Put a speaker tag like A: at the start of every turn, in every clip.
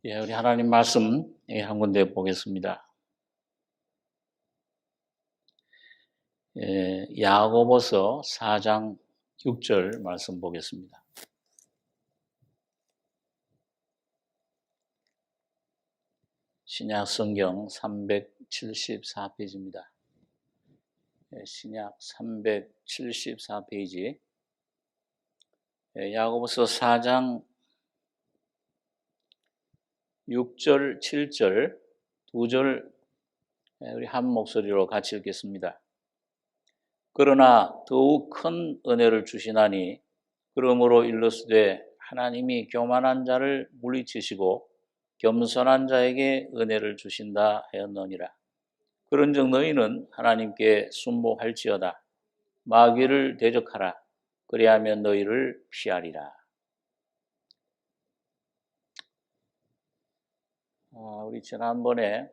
A: 우리 하나님 말씀 한 군데 보겠습니다. 야고보서 4장 6절 말씀 보겠습니다. 신약 성경 374페이지입니다. 신약 374페이지 야고보서 4장 6절, 7절 두 절 우리 한 목소리로 같이 읽겠습니다. 그러나 더욱 큰 은혜를 주시나니 그러므로 일러스되 하나님이 교만한 자를 물리치시고 겸손한 자에게 은혜를 주신다 하였느니라. 그런즉 너희는 하나님께 순복할지어다. 마귀를 대적하라. 그리하면 너희를 피하리라. 우리 지난번에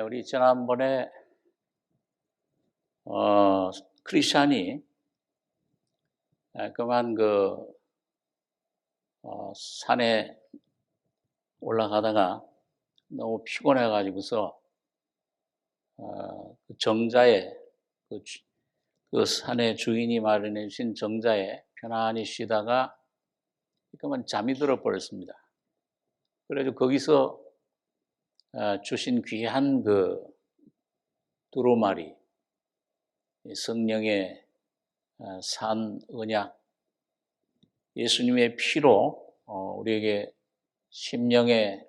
A: 우리 지난번에 크리스찬이 그만 산에 올라가다가 너무 피곤해가지고서 정자에 그 산의 주인이 마련해 주신 정자에 편안히 쉬다가 그만 잠이 들어 버렸습니다. 그래서 거기서 주신 귀한 두루마리 성령의 산 언약 예수님의 피로 우리에게 심령에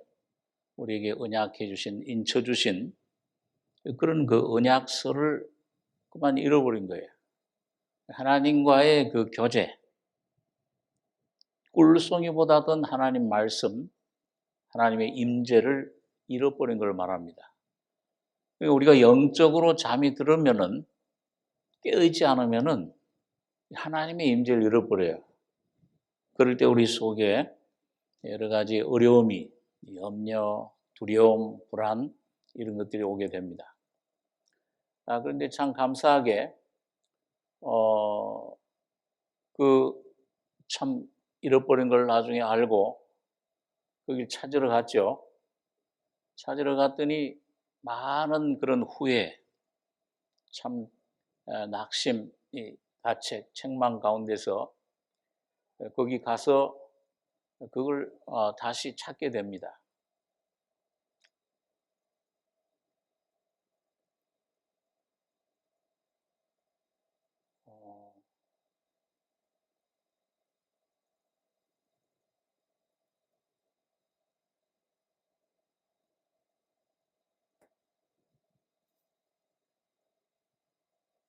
A: 우리에게 언약해 주신 인쳐 주신 그런 그 언약서를 그만 잃어버린 거예요. 하나님과의 그 교제 꿀송이보다던 하나님 말씀 하나님의 임재를 잃어버린 걸 말합니다. 우리가 영적으로 잠이 들으면은 깨어있지 않으면은 하나님의 임재를 잃어버려요. 그럴 때 우리 속에 여러 가지 어려움이, 염려, 두려움, 불안 이런 것들이 오게 됩니다. 그런데 참 감사하게 참 잃어버린 걸 나중에 알고 거길 찾으러 갔죠. 찾으러 갔더니 많은 그런 후회, 참 낙심, 가책, 책망 가운데서 거기 가서 그걸 다시 찾게 됩니다.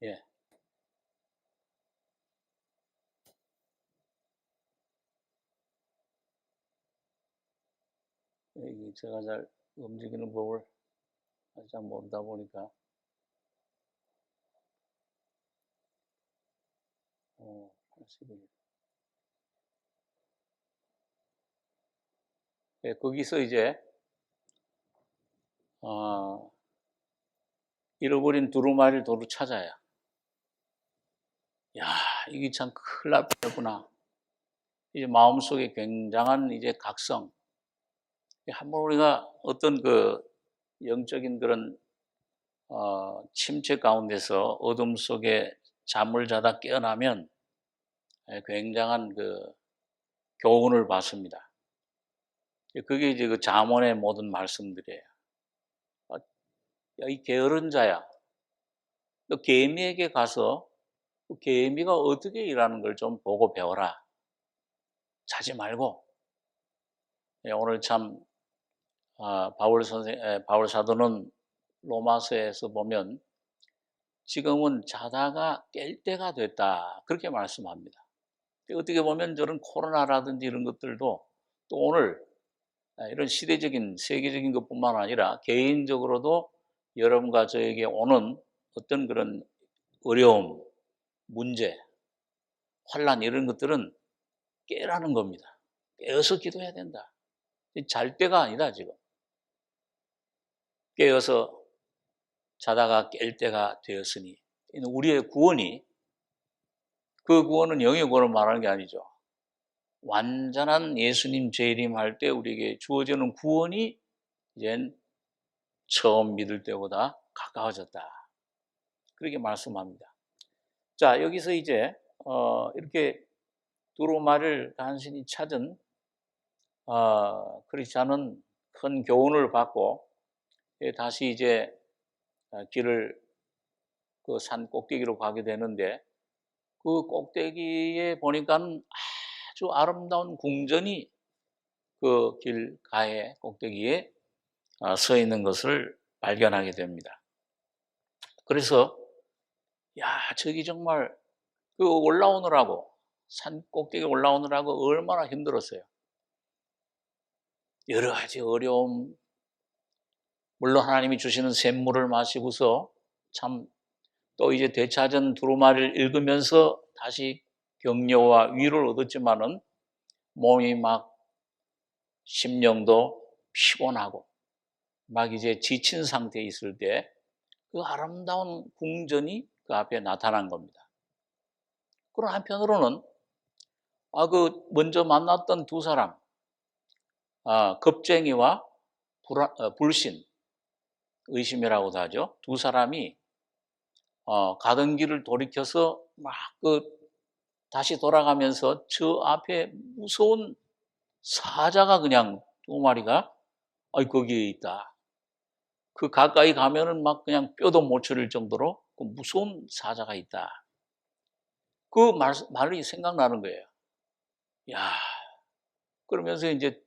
A: 예. 제가 잘 움직이는 법을 잘 모르다 보니까 81. 거기서 이제 잃어버린 두루마리를 도로 찾아야. 야, 이게 참 큰일 날 뻔했구나. 이제 마음속에 굉장한 이제 각성. 한번 우리가 어떤 영적인 그런 침체 가운데서 어둠 속에 잠을 자다 깨어나면 굉장한 교훈을 받습니다. 그게 이제 잠언의 모든 말씀들이에요. 야, 이 게으른 자야. 너 개미에게 가서 개미가 어떻게 일하는 걸 좀 보고 배워라. 자지 말고. 오늘 참 바울 사도는 로마서에서 보면 지금은 자다가 깰 때가 됐다. 그렇게 말씀합니다. 어떻게 보면 저런 코로나라든지 이런 것들도 또 오늘 이런 시대적인 세계적인 것뿐만 아니라 개인적으로도 여러분과 저에게 오는 어떤 그런 어려움, 문제, 환난 이런 것들은 깨라는 겁니다. 깨어서 기도해야 된다. 잘 때가 아니다 지금. 깨어서 자다가 깰 때가 되었으니 우리의 구원이 그 구원은 영의 구원을 말하는 게 아니죠. 완전한 예수님 재림할 때 우리에게 주어지는 구원이 이젠 처음 믿을 때보다 가까워졌다. 그렇게 말씀합니다. 자, 여기서 이제 이렇게 두루마리를 간신히 찾은 크리스찬은 큰 교훈을 받고 다시 이제 길을 그 산 꼭대기로 가게 되는데 그 꼭대기에 보니까는 아주 아름다운 궁전이 그 길가에 꼭대기에 서 있는 것을 발견하게 됩니다. 그래서 저기 정말 그 올라오느라고 산 꼭대기 올라오느라고 얼마나 힘들었어요. 여러 가지 어려움, 물론 하나님이 주시는 샘물을 마시고서 참 또 이제 되찾은 두루마리를 읽으면서 다시 격려와 위로를 얻었지만은 몸이 막 심령도 피곤하고 막 이제 지친 상태에 있을 때 그 아름다운 궁전이 그 앞에 나타난 겁니다. 그런 한편으로는 그 먼저 만났던 두 사람, 겁쟁이와 불신, 의심이라고도 하죠. 두 사람이 가던 길을 돌이켜서 막 다시 돌아가면서 저 앞에 무서운 사자가 그냥 두 마리가 거기에 있다. 그 가까이 가면은 막 그냥 뼈도 못 추릴 정도로 그 무서운 사자가 있다. 그 말이 생각나는 거예요. 그러면서 이제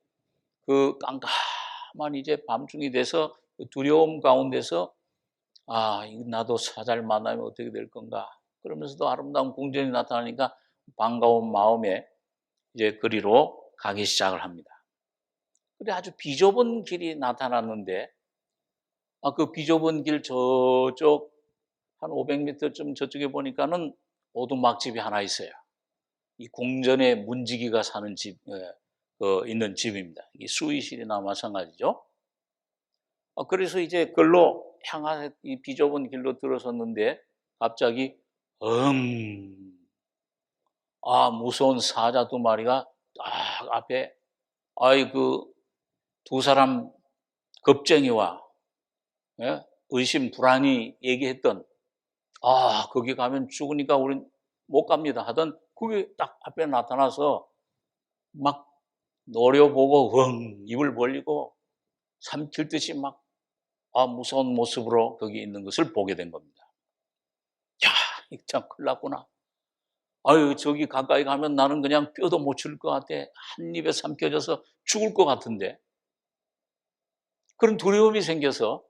A: 그 깜깜한 이제 밤중이 돼서 그 두려움 가운데서 나도 사자를 만나면 어떻게 될 건가. 그러면서도 아름다운 궁전이 나타나니까 반가운 마음에 이제 그리로 가기 시작을 합니다. 근데 아주 비좁은 길이 나타났는데 그 비좁은 길 저쪽 한 500m쯤 저쪽에 보니까는 오두막집이 하나 있어요. 이 궁전의 문지기가 사는 집, 있는 집입니다. 이 수의실이나 마찬가지죠. 그래서 이제 그걸로 향한 이 비좁은 길로 들어섰는데 갑자기 무서운 사자 두 마리가 딱 앞에 두 사람 겁쟁이와 의심 불안이 얘기했던 거기 가면 죽으니까 우린 못 갑니다 하던 그게 딱 앞에 나타나서 막 노려보고 입을 벌리고 삼킬 듯이 막 무서운 모습으로 거기 있는 것을 보게 된 겁니다. 이거 참 큰일 났구나. 저기 가까이 가면 나는 그냥 뼈도 못 추릴 것 같아. 한 입에 삼켜져서 죽을 것 같은데. 그런 두려움이 생겨서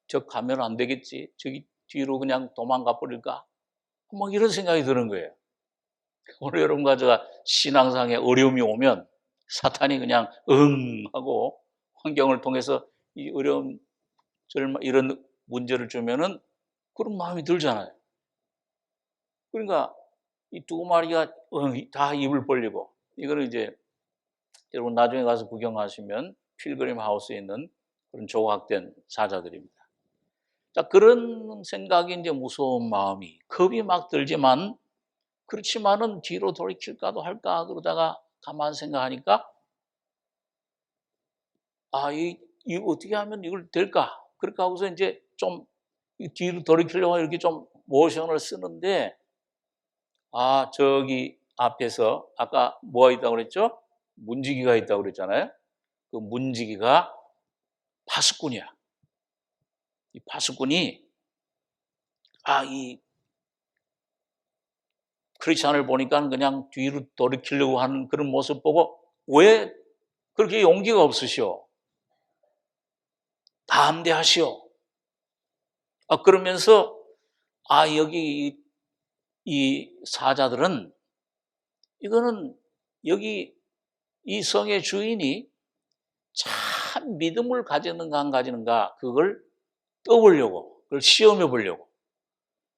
A: 저 가면 안 되겠지. 저기 뒤로 그냥 도망가 버릴까? 막 이런 생각이 드는 거예요. 오늘 여러분과 제가 신앙상의 어려움이 오면 사탄이 그냥 하고 환경을 통해서 이 어려움, 이런 문제를 주면은 그런 마음이 들잖아요. 그러니까 이 두 마리가 다 입을 벌리고 이거는 이제 여러분 나중에 가서 구경하시면 필그림 하우스에 있는 그런 조각된 사자들입니다. 자, 그런 생각이 이제 무서운 마음이 겁이 막 들지만 그렇지만은 뒤로 돌이킬까도 할까 그러다가 가만 생각하니까 이 어떻게 하면 이걸 될까? 그렇게 하고서 이제 좀 뒤로 돌이키려고 이렇게 좀 모션을 쓰는데 저기 앞에서 아까 뭐가 있다고 그랬죠? 문지기가 있다고 그랬잖아요. 그 문지기가 파수꾼이야. 이 파수꾼이 이 크리스찬을 보니까 그냥 뒤로 돌이키려고 하는 그런 모습 보고 왜 그렇게 용기가 없으시오? 담대하시오. 그러면서 여기 이 사자들은 이거는 여기 이 성의 주인이 참 믿음을 가지는가 안 가지는가 그걸 떠보려고, 그걸 시험해 보려고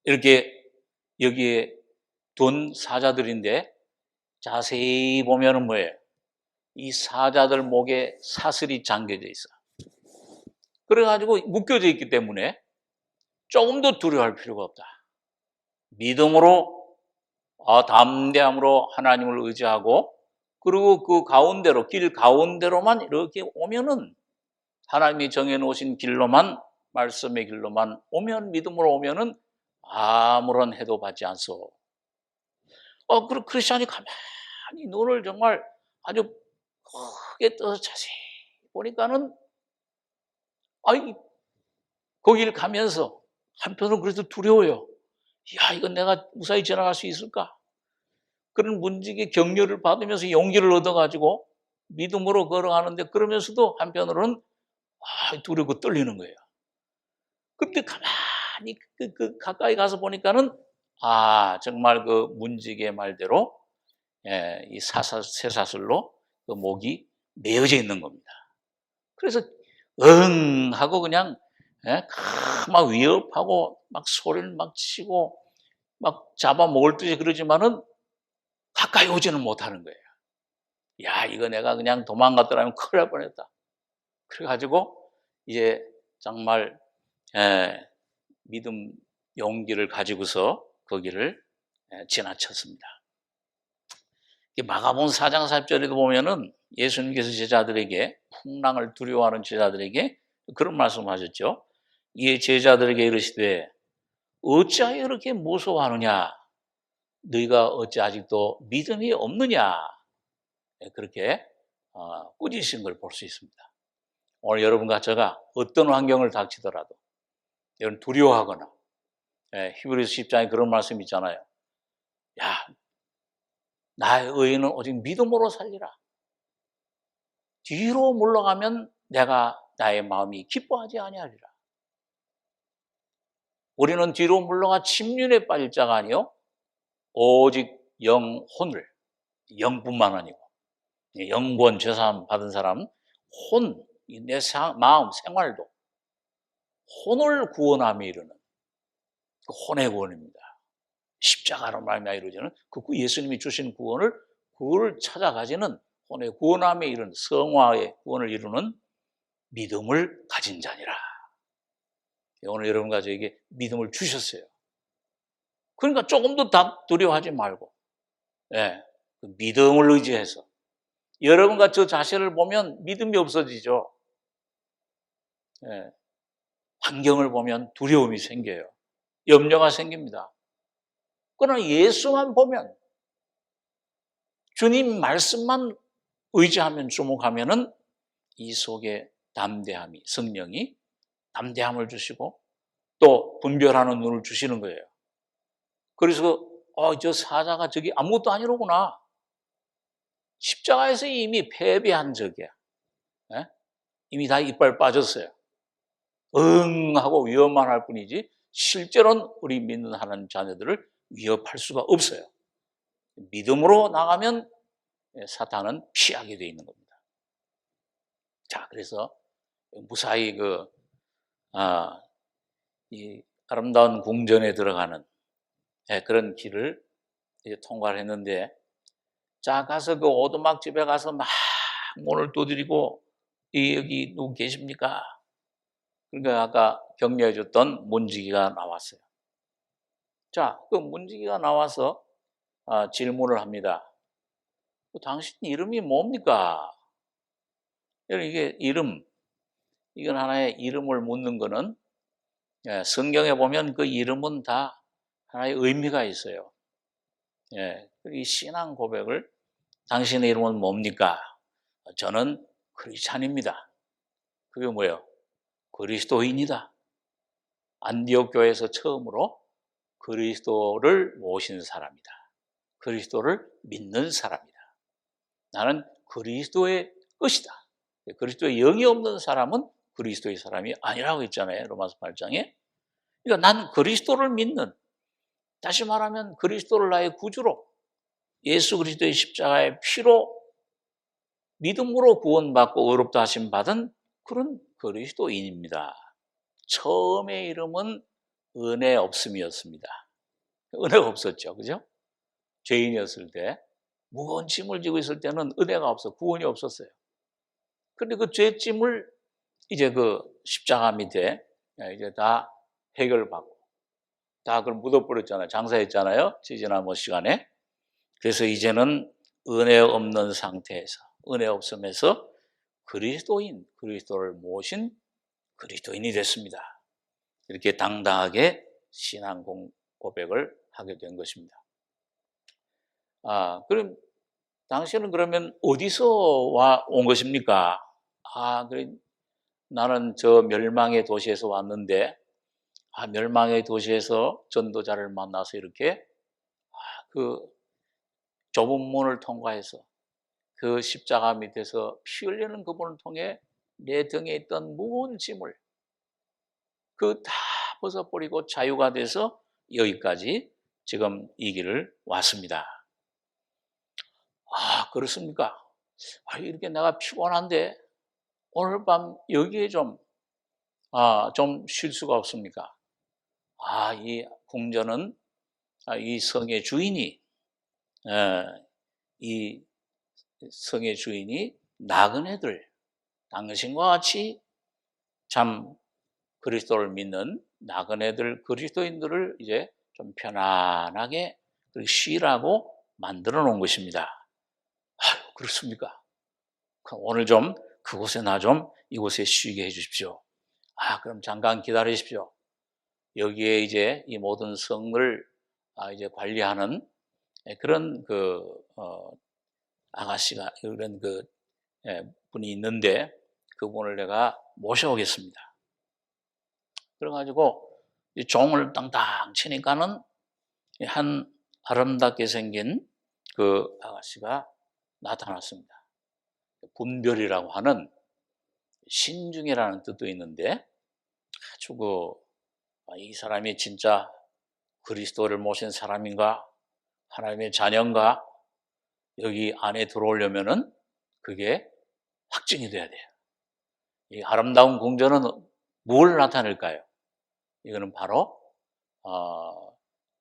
A: 이렇게 여기에 둔 사자들인데 자세히 보면은 뭐예요? 이 사자들 목에 사슬이 잠겨져 있어. 그래가지고 묶여져 있기 때문에 조금 더 두려워할 필요가 없다. 믿음으로, 담대함으로 하나님을 의지하고, 그리고 그 가운데로, 길 가운데로만 이렇게 오면은, 하나님이 정해놓으신 길로만, 말씀의 길로만 오면, 믿음으로 오면은 아무런 해도 받지 않소. 그리고 크리스찬이 가만히 눈을 정말 아주 크게 떠서 자세히 보니까는, 거기를 가면서 한편으로 그래도 두려워요. 이건 내가 무사히 지나갈 수 있을까? 그런 문지기 격려를 받으면서 용기를 얻어가지고 믿음으로 걸어가는데, 그러면서도 한편으로는 두렵고 떨리는 거예요. 근데 가만히 가까이 가서 보니까는 정말 그 문지기의 말대로 이 쇠사슬로 그 목이 메어져 있는 겁니다. 그래서 하고 그냥 막 위협하고 막 소리를 막 치고 막 잡아먹을 듯이 그러지만은 가까이 오지는 못하는 거예요. 이거 내가 그냥 도망갔더라면 큰일 날 뻔했다. 그래가지고 이제 정말 믿음 용기를 가지고서 거기를 지나쳤습니다. 마가복음 4장 40절에도 보면은 예수님께서 제자들에게, 풍랑을 두려워하는 제자들에게 그런 말씀하셨죠. 이에 제자들에게 이르시되 어찌하여 이렇게 무서워하느냐? 너희가 어찌 아직도 믿음이 없느냐? 그렇게 꾸짖으신 걸 볼 수 있습니다. 오늘 여러분과 제가 어떤 환경을 닥치더라도 여러분 두려워하거나, 히브리서 10장에 그런 말씀 있잖아요. 나의 의인은 오직 믿음으로 살리라. 뒤로 물러가면 내가 나의 마음이 기뻐하지 아니하리라. 우리는 뒤로 물러가 침륜에 빠질 자가 아니요 오직 영혼을, 영뿐만 아니고 영권 죄사함 받은 사람, 내 마음 생활도 혼을 구원함에 이르는 그 혼의 구원입니다. 십자가로 말미암아 이루어지는 그 예수님이 주신 구원을, 그걸 찾아가지는 혼의 구원함에 이르는, 성화의 구원을 이루는 믿음을 가진 자니라. 오늘 여러분과 저에게 믿음을 주셨어요. 그러니까 조금도 두려워하지 말고, 그 믿음을 의지해서, 여러분과 저 자신을 보면 믿음이 없어지죠. 환경을 보면 두려움이 생겨요. 염려가 생깁니다. 그러나 예수만 보면, 주님 말씀만 의지하면, 주목하면은 이 속에 담대함이, 성령이 담대함을 주시고 또 분별하는 눈을 주시는 거예요. 그래서 저 사자가 저기 아무것도 아니로구나. 십자가에서 이미 패배한 적이야. 이미 다 이빨 빠졌어요. 하고 위협만 할 뿐이지 실제로는 우리 믿는 하나님 자녀들을 위협할 수가 없어요. 믿음으로 나가면 사탄은 피하게 되어 있는 겁니다. 자, 그래서 무사히 이 아름다운 궁전에 들어가는 그런 길을 이제 통과를 했는데, 자, 가서 그 오두막 집에 가서 막 문을 두드리고, 여기 누구 계십니까? 그러니까 아까 격려해 줬던 문지기가 나왔어요. 자, 그 문지기가 나와서 질문을 합니다. 당신 이름이 뭡니까? 이게 이건 하나의 이름을 묻는 거는, 성경에 보면 그 이름은 다 하나의 의미가 있어요. 이 신앙 고백을, 당신의 이름은 뭡니까? 저는 크리스찬입니다. 그게 뭐예요? 그리스도인이다. 안디옥 교회에서 처음으로 그리스도를 모신 사람이다. 그리스도를 믿는 사람이다. 나는 그리스도의 것이다. 그리스도의 영이 없는 사람은 그리스도의 사람이 아니라고 했잖아요. 로마서 8장에. 그러니까 난 그리스도를 믿는, 다시 말하면 그리스도를 나의 구주로, 예수 그리스도의 십자가의 피로 믿음으로 구원받고 의롭다 하심 받은 그런 그리스도인입니다. 처음의 이름은 은혜 없음이었습니다. 은혜가 없었죠. 그죠? 죄인이었을 때, 무거운 짐을 지고 있을 때는 은혜가 없어, 구원이 없었어요. 그런데 그 죄짐을 이제 그 십자가 밑에 이제 다 해결받고, 다 그걸 묻어버렸잖아요. 장사했잖아요. 지지난 시간에. 그래서 이제는 은혜 없는 상태에서, 은혜 없음에서 그리스도를 모신 그리스도인이 됐습니다. 이렇게 당당하게 신앙 고백을 하게 된 것입니다. 그럼 당신은 그러면 어디서 온 것입니까? 그래, 나는 저 멸망의 도시에서 왔는데, 멸망의 도시에서 전도자를 만나서 이렇게 그 좁은 문을 통과해서 그 십자가 밑에서 피 흘리는 그분을 통해 내 등에 있던 무거운 짐을 다 벗어버리고 자유가 돼서 여기까지 지금 이 길을 왔습니다. 그렇습니까? 이렇게 내가 피곤한데 오늘 밤 여기에 좀 쉴 수가 없습니까? 이 궁전은 이 성의 주인이 이 성의 주인이 나그네들, 당신과 같이 참 그리스도를 믿는 나그네들, 그리스도인들을 이제 좀 편안하게 쉬라고 만들어 놓은 것입니다. 그렇습니까? 오늘 좀 그곳에 이곳에 쉬게 해 주십시오. 그럼 잠깐 기다리십시오. 여기에 이제 이 모든 성을 이제 관리하는 그런 아가씨가 이런 분이 있는데 그분을 내가 모셔오겠습니다. 그래가지고 종을 땅땅 치니까는 한 아름답게 생긴 그 아가씨가 나타났습니다. 분별이라고 하는 신중이라는 뜻도 있는데 아주 이 사람이 진짜 그리스도를 모신 사람인가, 하나님의 자녀인가, 여기 안에 들어오려면은 그게 확증이 돼야 돼요. 이 아름다운 궁전은 뭘 나타낼까요? 이거는 바로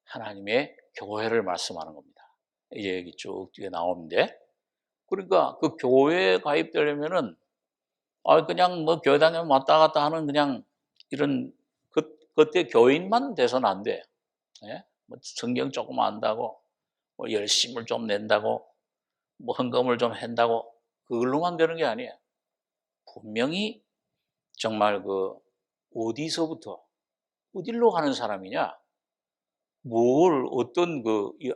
A: 하나님의 교회를 말씀하는 겁니다. 이제 여기 쭉 뒤에 나오는데, 그러니까 그 교회에 가입되려면은 그냥 교회 다니면 왔다 갔다 하는 그냥 이런 그때 교인만 돼서는 안 돼. 예? 성경 조금 안다고, 열심을 좀 낸다고, 헌금을 좀 한다고 그걸로만 되는 게 아니에요. 분명히 정말 어디서부터 어디로 가는 사람이냐, 어떤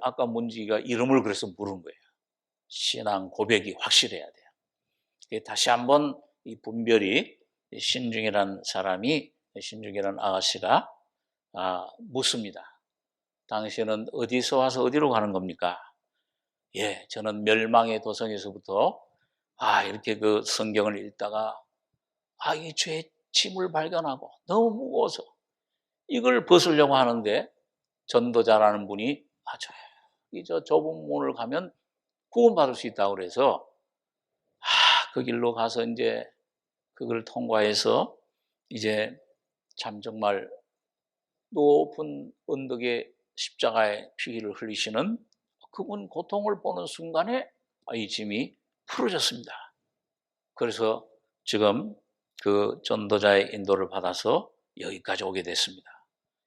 A: 아까 문지기가 이름을 그래서 물은 거예요. 신앙 고백이 확실해야 돼요. 다시 한번 이 분별이 신중이라는 아가씨가 묻습니다. 당신은 어디서 와서 어디로 가는 겁니까? 저는 멸망의 도성에서부터 이렇게 성경을 읽다가 이 죄의 짐을 발견하고 너무 무거워서 이걸 벗으려고 하는데 전도자라는 분이 저 좁은 문을 가면 구원받을 수 있다고 그래서 그 길로 가서 이제 그걸 통과해서 이제 참 정말 높은 언덕에 십자가의 피를 흘리시는 그분 고통을 보는 순간에 이 짐이 풀어졌습니다. 그래서 지금 그 전도자의 인도를 받아서 여기까지 오게 됐습니다.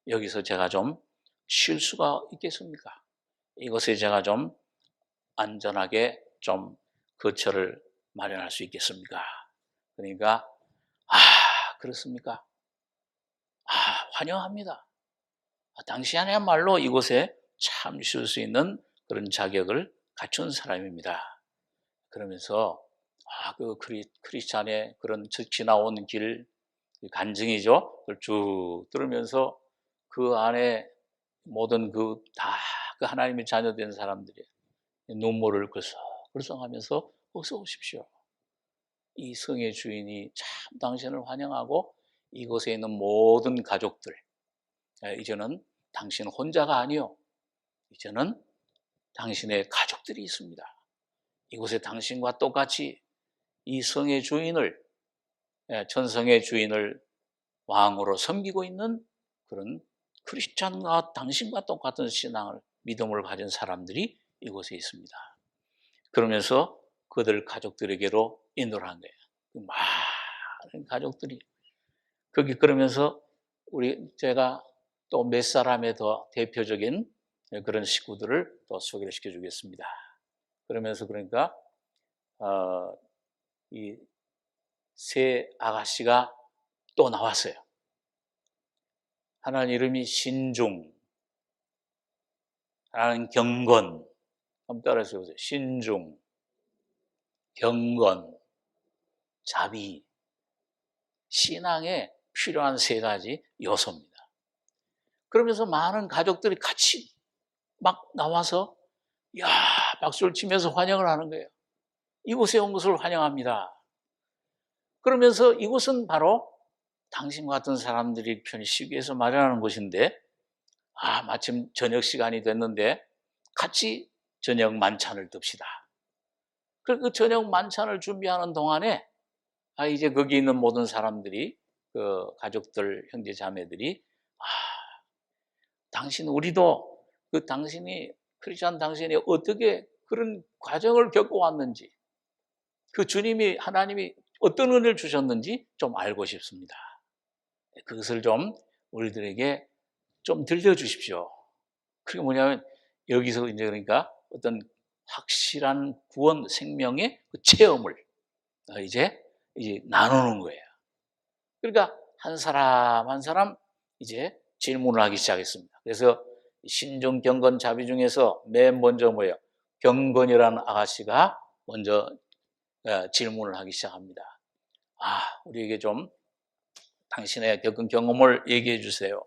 A: 여기서 제가 좀 쉴 수가 있겠습니까? 이곳에 제가 좀 안전하게 좀 거처를 마련할 수 있겠습니까? 그러니까 그렇습니까? 환영합니다. 당신이야말로 이곳에 참 쉴 수 있는 그런 자격을 갖춘 사람입니다. 그러면서 그 크리스찬의 그런 지나온 길 간증이죠. 그걸 쭉 들으면서 그 안에 모든 다 하나님의 자녀된 사람들이 눈물을 글썽하면서 어서 오십시오. 이 성의 주인이 참 당신을 환영하고 이곳에 있는 모든 가족들, 이제는 당신 혼자가 아니요, 이제는 당신의 가족들이 있습니다. 이곳에 당신과 똑같이 이 성의 주인을, 천성의 주인을 왕으로 섬기고 있는 그런 크리스찬과 당신과 똑같은 신앙을, 믿음을 가진 사람들이 이곳에 있습니다. 그러면서 그들 가족들에게로 인도를 한 거예요. 많은 가족들이. 거기 그러면서 제가 또 몇 사람의 더 대표적인 그런 식구들을 또 소개를 시켜주겠습니다. 그러면서 그러니까 이 세 아가씨가 또 나왔어요. 하나는 이름이 신중, 하나는 경건. 한번 따라서 보세요. 신중, 경건, 자비. 신앙에 필요한 세 가지 요소입니다. 그러면서 많은 가족들이 같이 막 나와서 박수를 치면서 환영을 하는 거예요. 이곳에 온 것을 환영합니다. 그러면서 이곳은 바로 당신과 같은 사람들이 편히 위해서 마련하는 곳인데, 마침 저녁 시간이 됐는데 같이 저녁 만찬을 듭시다. 그 저녁 만찬을 준비하는 동안에 이제 거기 있는 모든 사람들이, 그 가족들, 형제 자매들이 우리도 당신이 크리스찬 당신이 어떻게 그런 과정을 겪어왔는지, 그 하나님이 어떤 은혜를 주셨는지 좀 알고 싶습니다. 그것을 좀 우리들에게 좀 들려주십시오. 그게 뭐냐면 여기서 이제 그러니까 어떤 확실한 구원, 생명의 그 체험을 이제 나누는 거예요. 그러니까 한 사람 한 사람 이제 질문을 하기 시작했습니다. 그래서 신중, 경건, 자비 중에서 맨 먼저 뭐예요? 경건이라는 아가씨가 먼저 질문을 하기 시작합니다. 우리에게 좀 당신의 겪은 경험을 얘기해 주세요.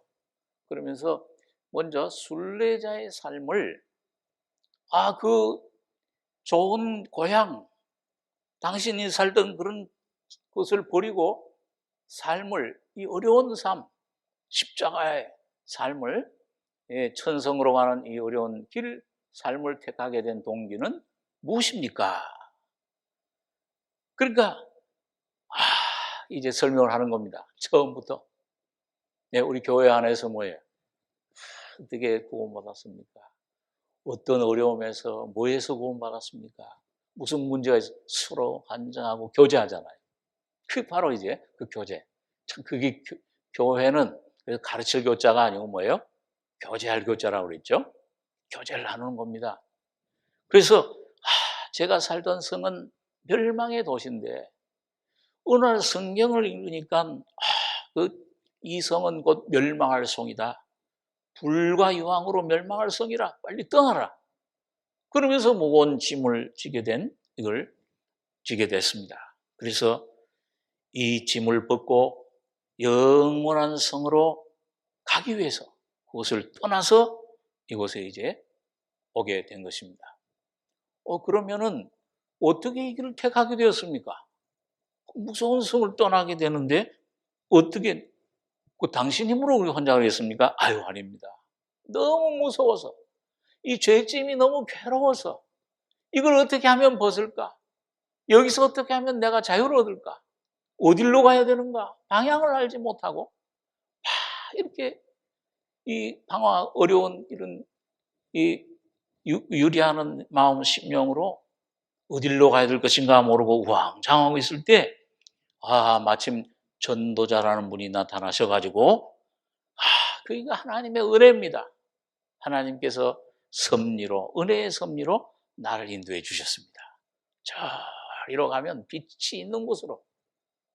A: 그러면서 먼저 순례자의 삶을, 그 좋은 고향, 당신이 살던 그런 것을 버리고 삶을, 이 어려운 삶, 십자가의 삶을, 천성으로 가는 이 어려운 삶을 택하게 된 동기는 무엇입니까? 그러니까 이제 설명을 하는 겁니다. 처음부터. 우리 교회 안에서 뭐예요? 어떻게 구원받았습니까? 어떤 어려움에서, 뭐에서 구원받았습니까? 무슨 문제가 있어? 서로 간증하고 교제하잖아요. 그게 바로 이제 그 교제. 참 그게 교회는 그래서 가르칠 교자가 아니고 뭐예요? 교제할 교자라고 그랬죠? 교제를 나누는 겁니다. 그래서 제가 살던 성은 멸망의 도시인데 어느 날 성경을 읽으니까 이 성은 곧 멸망할 성이다. 불과 유황으로 멸망할 성이라 빨리 떠나라. 그러면서 무거운 짐을 이걸 지게 됐습니다. 그래서 이 짐을 벗고 영원한 성으로 가기 위해서 그것을 떠나서 이곳에 이제 오게 된 것입니다. 그러면은 어떻게 이 길을 택하게 되었습니까? 무서운 성을 떠나게 되는데 어떻게 당신 힘으로 우리 혼자 하겠습니까? 아닙니다. 너무 무서워서, 이 죄짐이 너무 괴로워서 이걸 어떻게 하면 벗을까? 여기서 어떻게 하면 내가 자유를 얻을까? 어디로 가야 되는가? 방향을 알지 못하고 이렇게 이 어려운 이런 유리하는 마음, 심령으로 어디로 가야 될 것인가 모르고 우왕좌왕하고 있을 때 마침 전도자라는 분이 나타나셔가지고 그게 하나님의 은혜입니다. 하나님께서 은혜의 섭리로 나를 인도해 주셨습니다. 저리로 가면 빛이 있는 곳으로,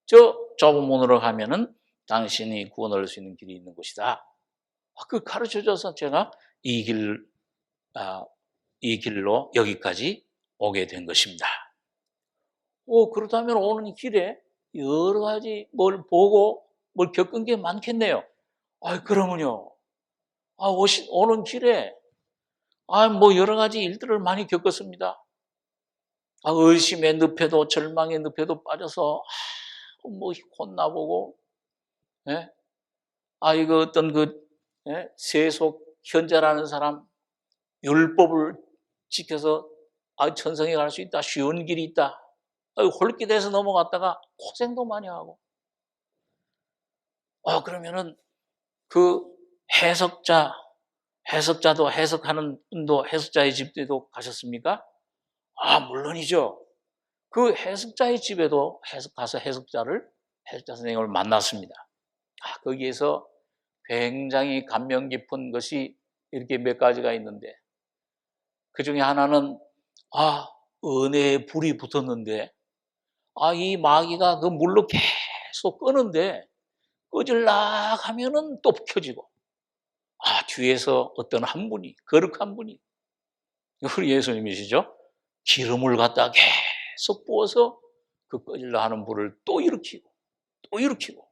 A: 저 좁은 문으로 가면은 당신이 구원을 얻을 수 있는 길이 있는 곳이다. 그 가르쳐줘서 제가 이 길로 여기까지 오게 된 것입니다. 그렇다면 오는 길에 여러 가지 뭘 보고 뭘 겪은 게 많겠네요. 그러면요. 오는 길에 뭐 여러 가지 일들을 많이 겪었습니다. 의심의 늪에도, 절망의 늪에도 빠져서 뭐 혼나보고, 이거 어떤 세속 현자라는 사람 율법을 지켜서 천성에 갈 수 있다, 쉬운 길이 있다, 홀깃해서 넘어갔다가 고생도 많이 하고. 그러면은 그 해석자도 해석하는 분도 해석자의 집에도 가셨습니까? 물론이죠. 그 해석자의 집에도 가서 해석자 선생님을 만났습니다. 거기에서 굉장히 감명 깊은 것이 이렇게 몇 가지가 있는데, 그 중에 하나는, 은혜의 불이 붙었는데, 이 마귀가 그 물로 계속 끄는데, 끄질락 하면은 또 켜지고, 뒤에서 어떤 한 분이, 거룩한 분이, 우리 예수님이시죠? 기름을 갖다 계속 부어서 그 꺼질라 하는 불을 또 일으키고, 또 일으키고,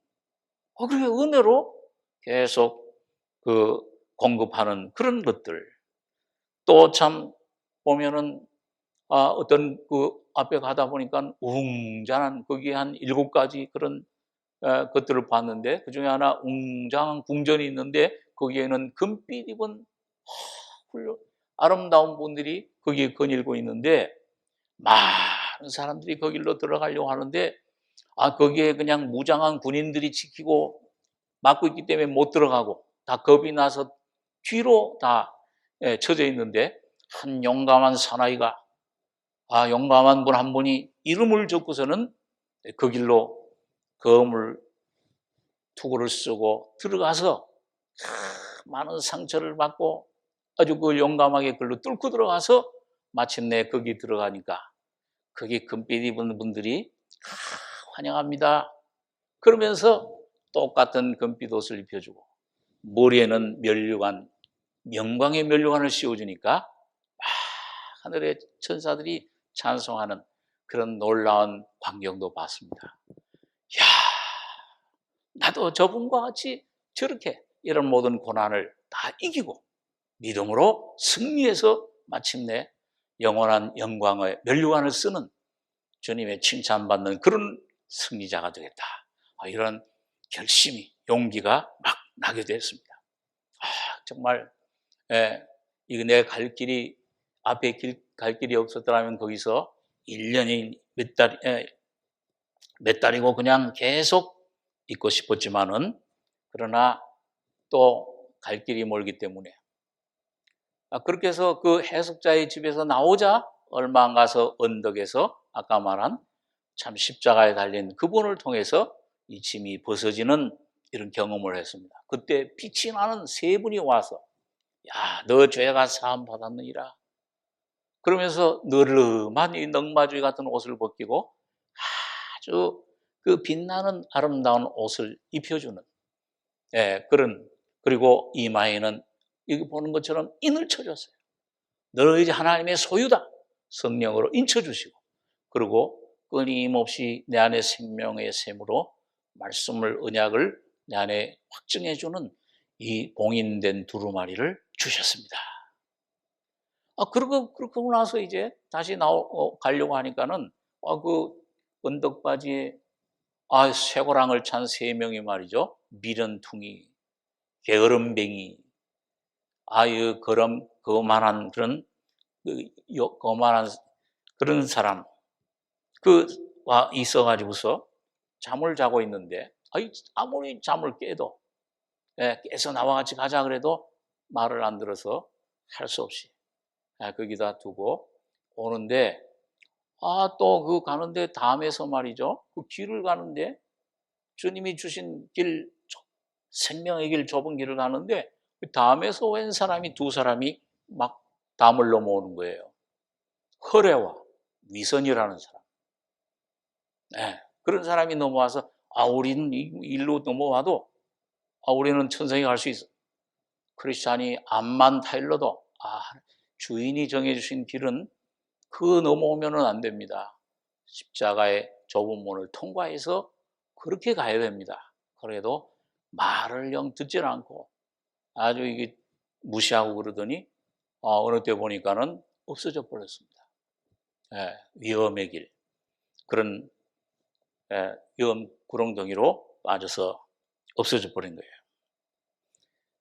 A: 그렇게 은혜로 계속 그 공급하는 그런 것들. 또 참 보면은, 어떤 그 앞에 가다 보니까 웅장한, 거기에 한 7가지 그런 것들을 봤는데, 그 중에 하나 웅장한 궁전이 있는데, 거기에는 금빛 입은 아름다운 분들이 거기에 거닐고 있는데, 많은 사람들이 거길로 들어가려고 하는데, 거기에 그냥 무장한 군인들이 지키고 막고 있기 때문에 못 들어가고, 다 겁이 나서 뒤로 다 쳐져 있는데, 한 용감한 사나이가, 용감한 분 한 분이 이름을 적고서는 그 길로 검을 투구를 쓰고 들어가서 많은 상처를 받고 아주 그 용감하게 글로 뚫고 들어가서 마침내 거기 들어가니까 거기 금빛 입은 분들이 환영합니다. 그러면서 똑같은 금빛 옷을 입혀주고 머리에는 면류관, 영광의 면류관을 씌워주니까 하늘의 천사들이 찬송하는 그런 놀라운 광경도 봤습니다. 이야, 나도 저분과 같이 저렇게 이런 모든 고난을 다 이기고 믿음으로 승리해서 마침내 영원한 영광의 면류관을 쓰는 주님의 칭찬받는 그런 승리자가 되겠다. 이런 결심이, 용기가 막 나게 됐습니다. 정말 이거 내 갈 길이, 앞에 갈 길이 없었더라면 거기서 1년이 몇 달이고 그냥 계속 있고 싶었지만은, 그러나 또 갈 길이 멀기 때문에 그렇게 해서 그 해석자의 집에서 나오자 얼마 안 가서 언덕에서 아까 말한 참 십자가에 달린 그분을 통해서 이 짐이 벗어지는 이런 경험을 했습니다. 그때 빛이 나는 3분이 와서, 야, 너 죄가 사함 받았느니라 그러면서 느름한 이 넝마주이 같은 옷을 벗기고 아주 그 빛나는 아름다운 옷을 입혀주는 그런, 그리고 이마에는 여기 보는 것처럼 인을 쳐줬어요. 너는 이제 하나님의 소유다. 성령으로 인쳐주시고, 그리고 끊임없이 내 안에 생명의 샘으로 말씀을, 언약을 내 안에 확증해주는 이 봉인된 두루마리를 주셨습니다. 그러고 나서 이제 다시 가려고 하니까는, 그 언덕바지에, 쇠고랑을 찬 3명이 말이죠. 미련퉁이, 게으름뱅이, 거만한 그런, 거만한 그런 사람, 와 있어가지고서 잠을 자고 있는데, 아무리 잠을 깨도, 깨서 나와 같이 가자 그래도 말을 안 들어서 할 수 없이, 거기다 두고 오는데, 또 가는데 다음에서 말이죠. 그 길을 가는데, 주님이 주신 길, 생명의 길, 좁은 길을 가는데, 다음에서 웬 사람이 2사람이 막 담을 넘어오는 거예요. 허레와 위선이라는 사람. 그런 사람이 넘어와서, 우리는 일로 넘어와도, 우리는 천성에 갈 수 있어. 크리스찬이 암만 타일러도, 주인이 정해주신 길은 넘어오면은 안 됩니다. 십자가의 좁은 문을 통과해서 그렇게 가야 됩니다. 그래도 말을 영 듣질 않고 아주 이게 무시하고 그러더니 어느 때 보니까는 없어져 버렸습니다. 위험의 길, 그런 위험 구렁텅이로 빠져서 없어져 버린 거예요.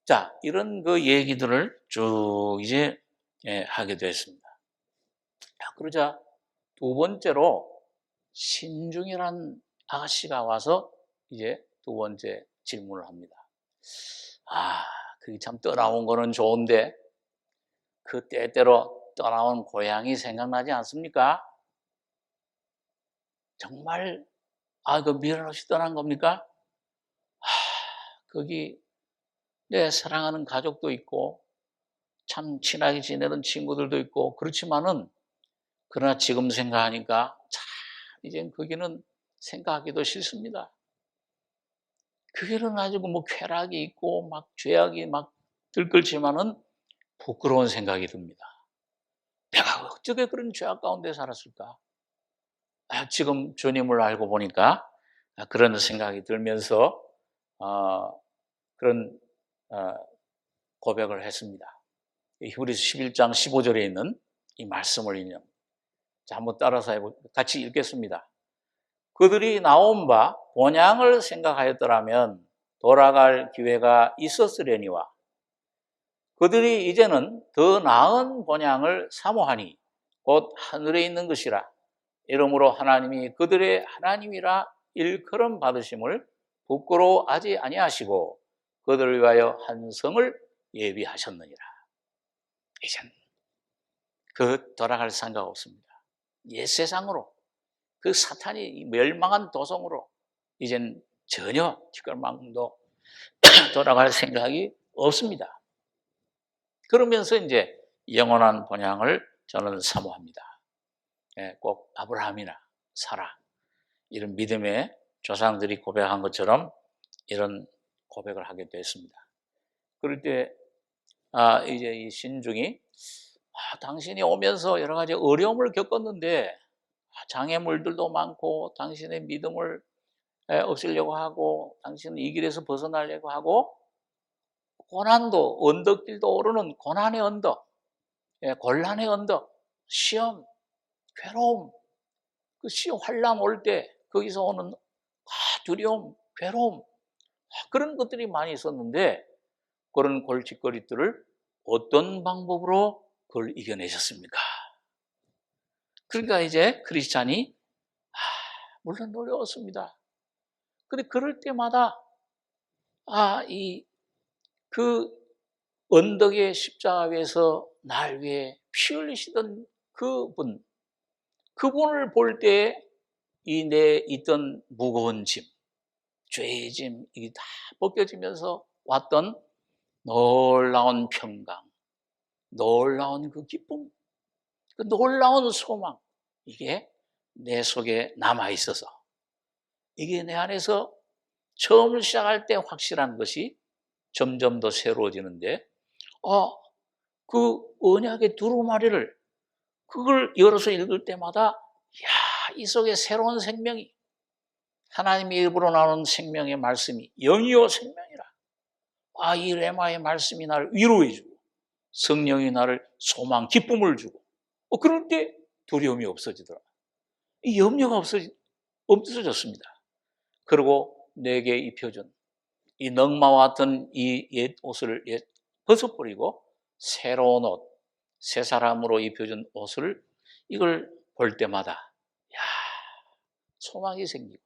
A: 자, 이런 그 얘기들을 쭉 이제 하게 됐습니다. 그러자 2번째로 신중이란 아가씨가 와서 이제 두 번째 질문을 합니다. 그게 참 떠나온 거는 좋은데 그 때때로 떠나온 고향이 생각나지 않습니까? 정말 그 미련 없이 떠난 겁니까? 거기 내 사랑하는 가족도 있고 참 친하게 지내던 친구들도 있고 그렇지만은 그러나 지금 생각하니까 참 이젠 거기는 생각하기도 싫습니다. 거기는 가지고 뭐 쾌락이 있고 막 죄악이 막 들끓지만은 부끄러운 생각이 듭니다. 내가 어떻게 그런 죄악 가운데 살았을까? 지금 주님을 알고 보니까 그런 생각이 들면서 그런 고백을 했습니다. 히브리서 11장 15절에 있는 이 말씀을 인용. 자, 한번 따라서 같이 읽겠습니다. 그들이 나온 바 본향을 생각하였더라면 돌아갈 기회가 있었으려니와 그들이 이제는 더 나은 본향을 사모하니 곧 하늘에 있는 것이라. 이러므로 하나님이 그들의 하나님이라 일컬음 받으심을 부끄러워하지 아니하시고 그들을 위하여 한 성을 예비하셨느니라. 이젠 돌아갈 생각 없습니다. 옛 세상으로 그 사탄이 멸망한 도성으로 이젠 전혀 티끌만큼도 돌아갈 생각이 없습니다. 그러면서 이제 영원한 본향을 저는 사모합니다. 꼭 아브라함이나 사라 이런 믿음의 조상들이 고백한 것처럼 이런 고백을 하게 됐습니다. 그럴 때 이제 이 신중이 당신이 오면서 여러 가지 어려움을 겪었는데 장애물들도 많고 당신의 믿음을 없애려고 하고 당신은 이 길에서 벗어나려고 하고 고난도 언덕길도 오르는 고난의 언덕, 곤란의 언덕, 시험, 괴로움, 그 시험 환난 올 때 거기서 오는 두려움, 괴로움 그런 것들이 많이 있었는데 그런 골칫거리들을 어떤 방법으로 그걸 이겨내셨습니까? 그러니까 이제 크리스찬이 물론 어려웠습니다. 그런데 그럴 때마다 그 언덕의 십자가 위에서 날 위해 피 흘리시던 그분을 볼 때 이 내 있던 무거운 짐, 죄의 짐 이게 다 벗겨지면서 왔던 놀라운 평강, 놀라운 그 기쁨, 그 놀라운 소망 이게 내 속에 남아 있어서 이게 내 안에서 처음 시작할 때 확실한 것이 점점 더 새로워지는데 그 언약의 두루마리를 그걸 열어서 읽을 때마다 이 속에 새로운 생명이 하나님의 입으로 나오는 생명의 말씀이 영이요 생명이라. 이 레마의 말씀이 나를 위로해주고 성령이 나를 소망, 기쁨을 주고 그럴 때 두려움이 없어지더라. 이 염려가 없어졌습니다. 그리고 내게 입혀준 이 넝마와 같은 이 옛 옷을 벗어버리고 새로운 옷, 새 사람으로 입혀준 옷을 이걸 볼 때마다 소망이 생기고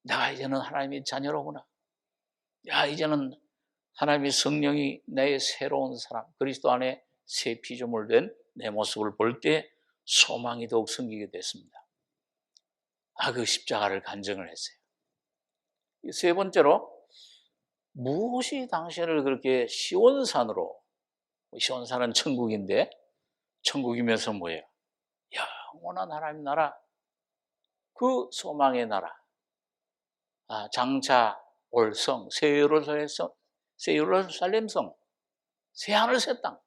A: 내가 이제는 하나님의 자녀로구나. 이제는 하나님의 성령이 내 새로운 사람, 그리스도 안에 새 피조물 된 내 모습을 볼 때 소망이 더욱 생기게 됐습니다. 그 십자가를 간증을 했어요. 세 번째로 무엇이 당신을 그렇게 시온산으로, 시온산은 천국인데 천국이면서 뭐예요? 영원한 하나님 나라, 그 소망의 나라, 장차 올 성, 새 예루살렘 성, 새 하늘 새 땅,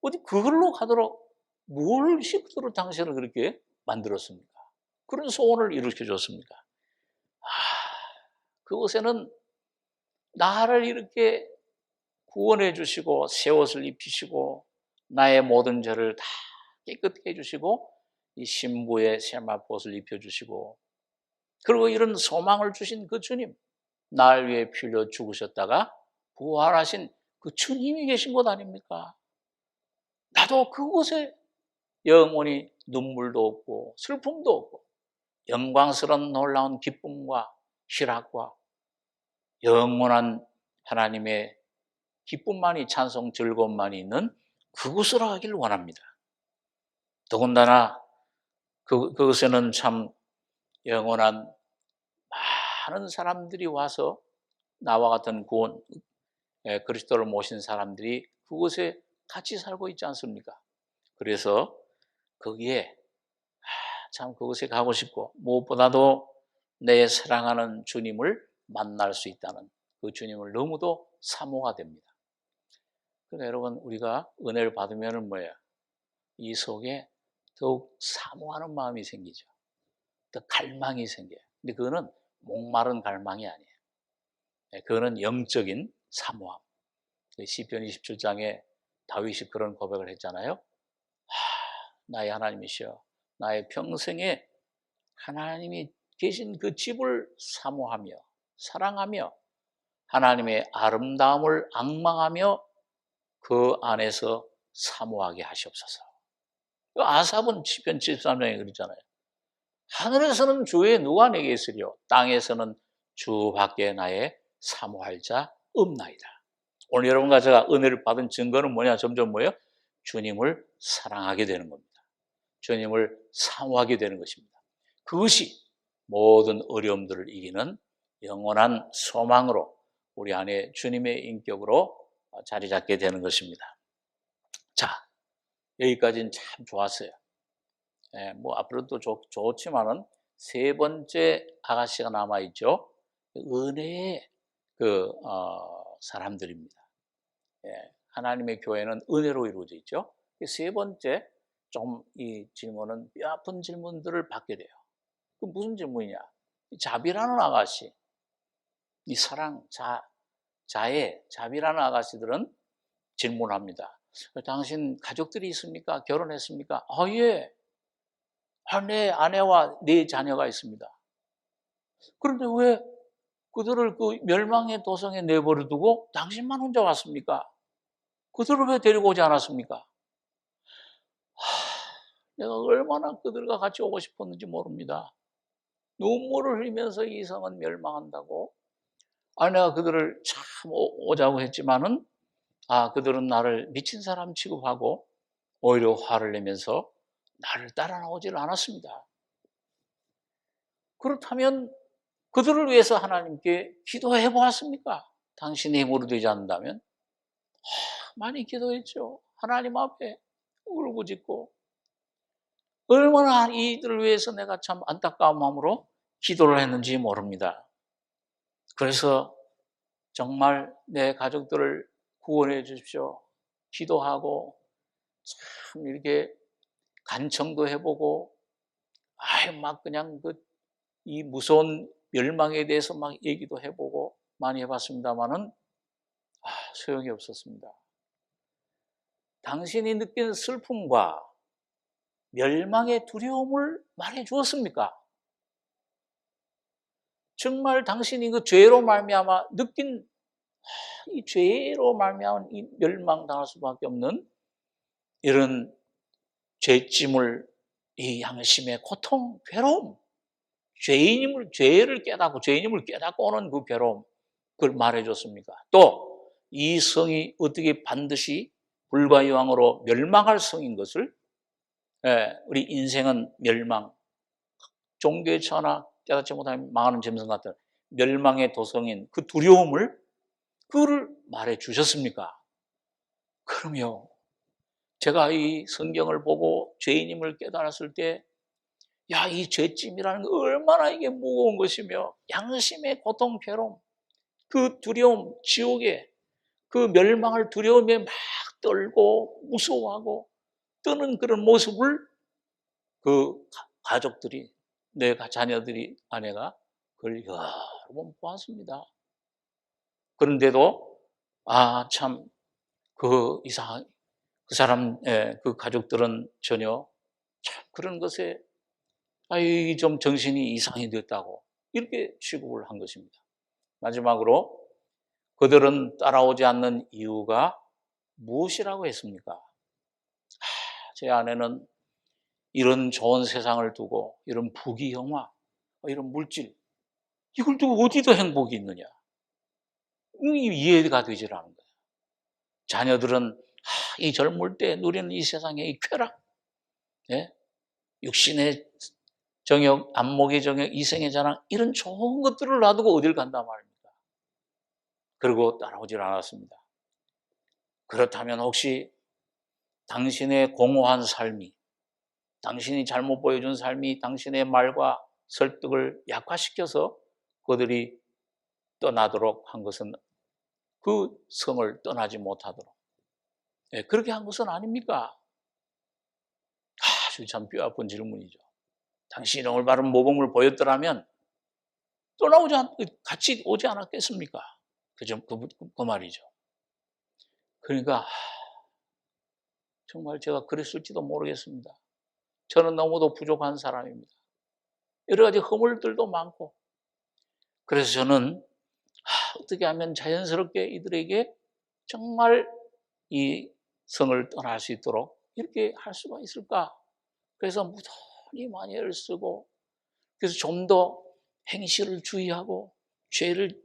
A: 어디 그걸로 가도록 뭘 식도록 당신을 그렇게 만들었습니까? 그런 소원을 일으켜 줬습니까? 그곳에는 나를 이렇게 구원해 주시고 새 옷을 입히시고 나의 모든 죄를 다 깨끗게 해주시고 이 신부의 세마포옷을 입혀주시고 그리고 이런 소망을 주신 그 주님, 날 위해 피 흘려 죽으셨다가 부활하신 그 주님이 계신 곳 아닙니까? 나도 그곳에 영원히 눈물도 없고 슬픔도 없고 영광스러운 놀라운 기쁨과 희락과 영원한 하나님의 기쁨만이, 찬송, 즐거움만이 있는 그곳으로 가기를 원합니다. 더군다나 그것에는 참 영원한 많은 사람들이 와서 나와 같은 구원, 그리스도를 모신 사람들이 그곳에 같이 살고 있지 않습니까? 그래서 거기에 참 그곳에 가고 싶고, 무엇보다도 내 사랑하는 주님을 만날 수 있다는 그 주님을 너무도 사모가 됩니다. 그러니까 여러분, 우리가 은혜를 받으면 뭐예요? 이 속에 더욱 사모하는 마음이 생기죠. 더 갈망이 생겨요. 근데 그거는 목마른 갈망이 아니에요. 그거는 영적인 사모함. 시편 27장에 다윗이 그런 고백을 했잖아요. 나의 하나님이시여, 나의 평생에 하나님이 계신 그 집을 사모하며 사랑하며 하나님의 아름다움을 앙망하며 그 안에서 사모하게 하시옵소서. 아삽은 시편 73장에 그러잖아요. 하늘에서는 주의 누가 내게 있으리요, 땅에서는 주밖에 나의 사모할 자 없나이다. 오늘 여러분과 제가 은혜를 받은 증거는 뭐냐? 점점 뭐예요? 주님을 사랑하게 되는 겁니다. 주님을 사모하게 되는 것입니다. 그것이 모든 어려움들을 이기는 영원한 소망으로 우리 안에 주님의 인격으로 자리 잡게 되는 것입니다. 자, 여기까지는 참 좋았어요. 뭐 앞으로도 좋지만은 세 번째 아가씨가 남아있죠. 은혜의 사람들입니다. 하나님의 교회는 은혜로 이루어져 있죠. 세 번째, 좀 이 질문은 뼈 아픈 질문들을 받게 돼요. 그 무슨 질문이냐? 자비라는 아가씨, 이 사랑, 자비라는 아가씨들은 질문합니다. 당신 가족들이 있습니까? 결혼했습니까? 예. 내 아내와 네 자녀가 있습니다. 그런데 왜 그들을 그 멸망의 도성에 내버려 두고 당신만 혼자 왔습니까? 그들을 왜 데리고 오지 않았습니까? 내가 얼마나 그들과 같이 오고 싶었는지 모릅니다. 눈물을 흘리면서 이 성은 멸망한다고. 내가 그들을 참 오자고 했지만은, 그들은 나를 미친 사람 취급하고 오히려 화를 내면서 나를 따라 나오지를 않았습니다. 그렇다면 그들을 위해서 하나님께 기도해 보았습니까? 당신의 힘으로 되지 않는다면? 많이 기도했죠. 하나님 앞에 울부짖고. 얼마나 이들을 위해서 내가 참 안타까운 마음으로 기도를 했는지 모릅니다. 그래서 정말 내 가족들을 구원해 주십시오. 기도하고 참 이렇게 간청도 해보고 막 그냥 이 무서운 멸망에 대해서 막 얘기도 해보고 많이 해봤습니다만은 소용이 없었습니다. 당신이 느끼는 슬픔과 멸망의 두려움을 말해 주었습니까? 정말 당신이 그 죄로 말미암아 느낀 이 죄로 말미암은 이 멸망당할 수밖에 없는 이런 죄짐을, 이 양심의 고통, 괴로움, 죄를 깨닫고 죄인임을 깨닫고 오는 그 괴로움, 그걸 말해줬습니까? 또 이 성이 어떻게 반드시 불가이왕으로 멸망할 성인 것을, 우리 인생은 멸망, 종교의 천하, 깨닫지 못하면 망하는 짐승 같은 멸망의 도성인 그 두려움을, 그거를 말해 주셨습니까? 그럼요. 제가 이 성경을 보고 죄인임을 깨달았을 때, 이 죄짐이라는 거 얼마나 이게 무거운 것이며, 양심의 고통, 괴로움, 그 두려움, 지옥의 그 멸망을 두려움에 막 떨고 무서워하고 떠는 그런 모습을 그 가족들이, 내 자녀들이, 아내가 그걸 여러 번 보았습니다. 그런데도 참 그 사람, 그 가족들은 전혀 참 그런 것에 좀 정신이 이상이 됐다고 이렇게 취급을 한 것입니다. 마지막으로 그들은 따라오지 않는 이유가 무엇이라고 했습니까? 제 아내는 이런 좋은 세상을 두고 이런 부귀영화, 이런 물질, 이걸 두고 어디도 행복이 있느냐? 이해가 되질 않은 거예요. 자녀들은 이 젊을 때 누리는 이 세상의 이 쾌락, 예? 육신의 정욕, 안목의 정욕, 이생의 자랑, 이런 좋은 것들을 놔두고 어딜 간단 말입니까? 그리고 따라오질 않았습니다. 그렇다면 혹시 당신의 공허한 삶이, 당신이 잘못 보여준 삶이 당신의 말과 설득을 약화시켜서 그들이 떠나도록 한 것은, 그 성을 떠나지 못하도록 그렇게 한 것은 아닙니까? 아주 참 뼈아픈 질문이죠. 당신이 올바른 모범을 보였더라면 같이 오지 않았겠습니까? 그 말이죠. 그러니까 정말 제가 그랬을지도 모르겠습니다. 저는 너무도 부족한 사람입니다. 여러 가지 허물들도 많고, 그래서 저는 어떻게 하면 자연스럽게 이들에게 정말 이 성을 떠날 수 있도록 이렇게 할 수가 있을까? 그래서 무던히 많이 애를 쓰고, 그래서 좀 더 행실을 주의하고, 죄를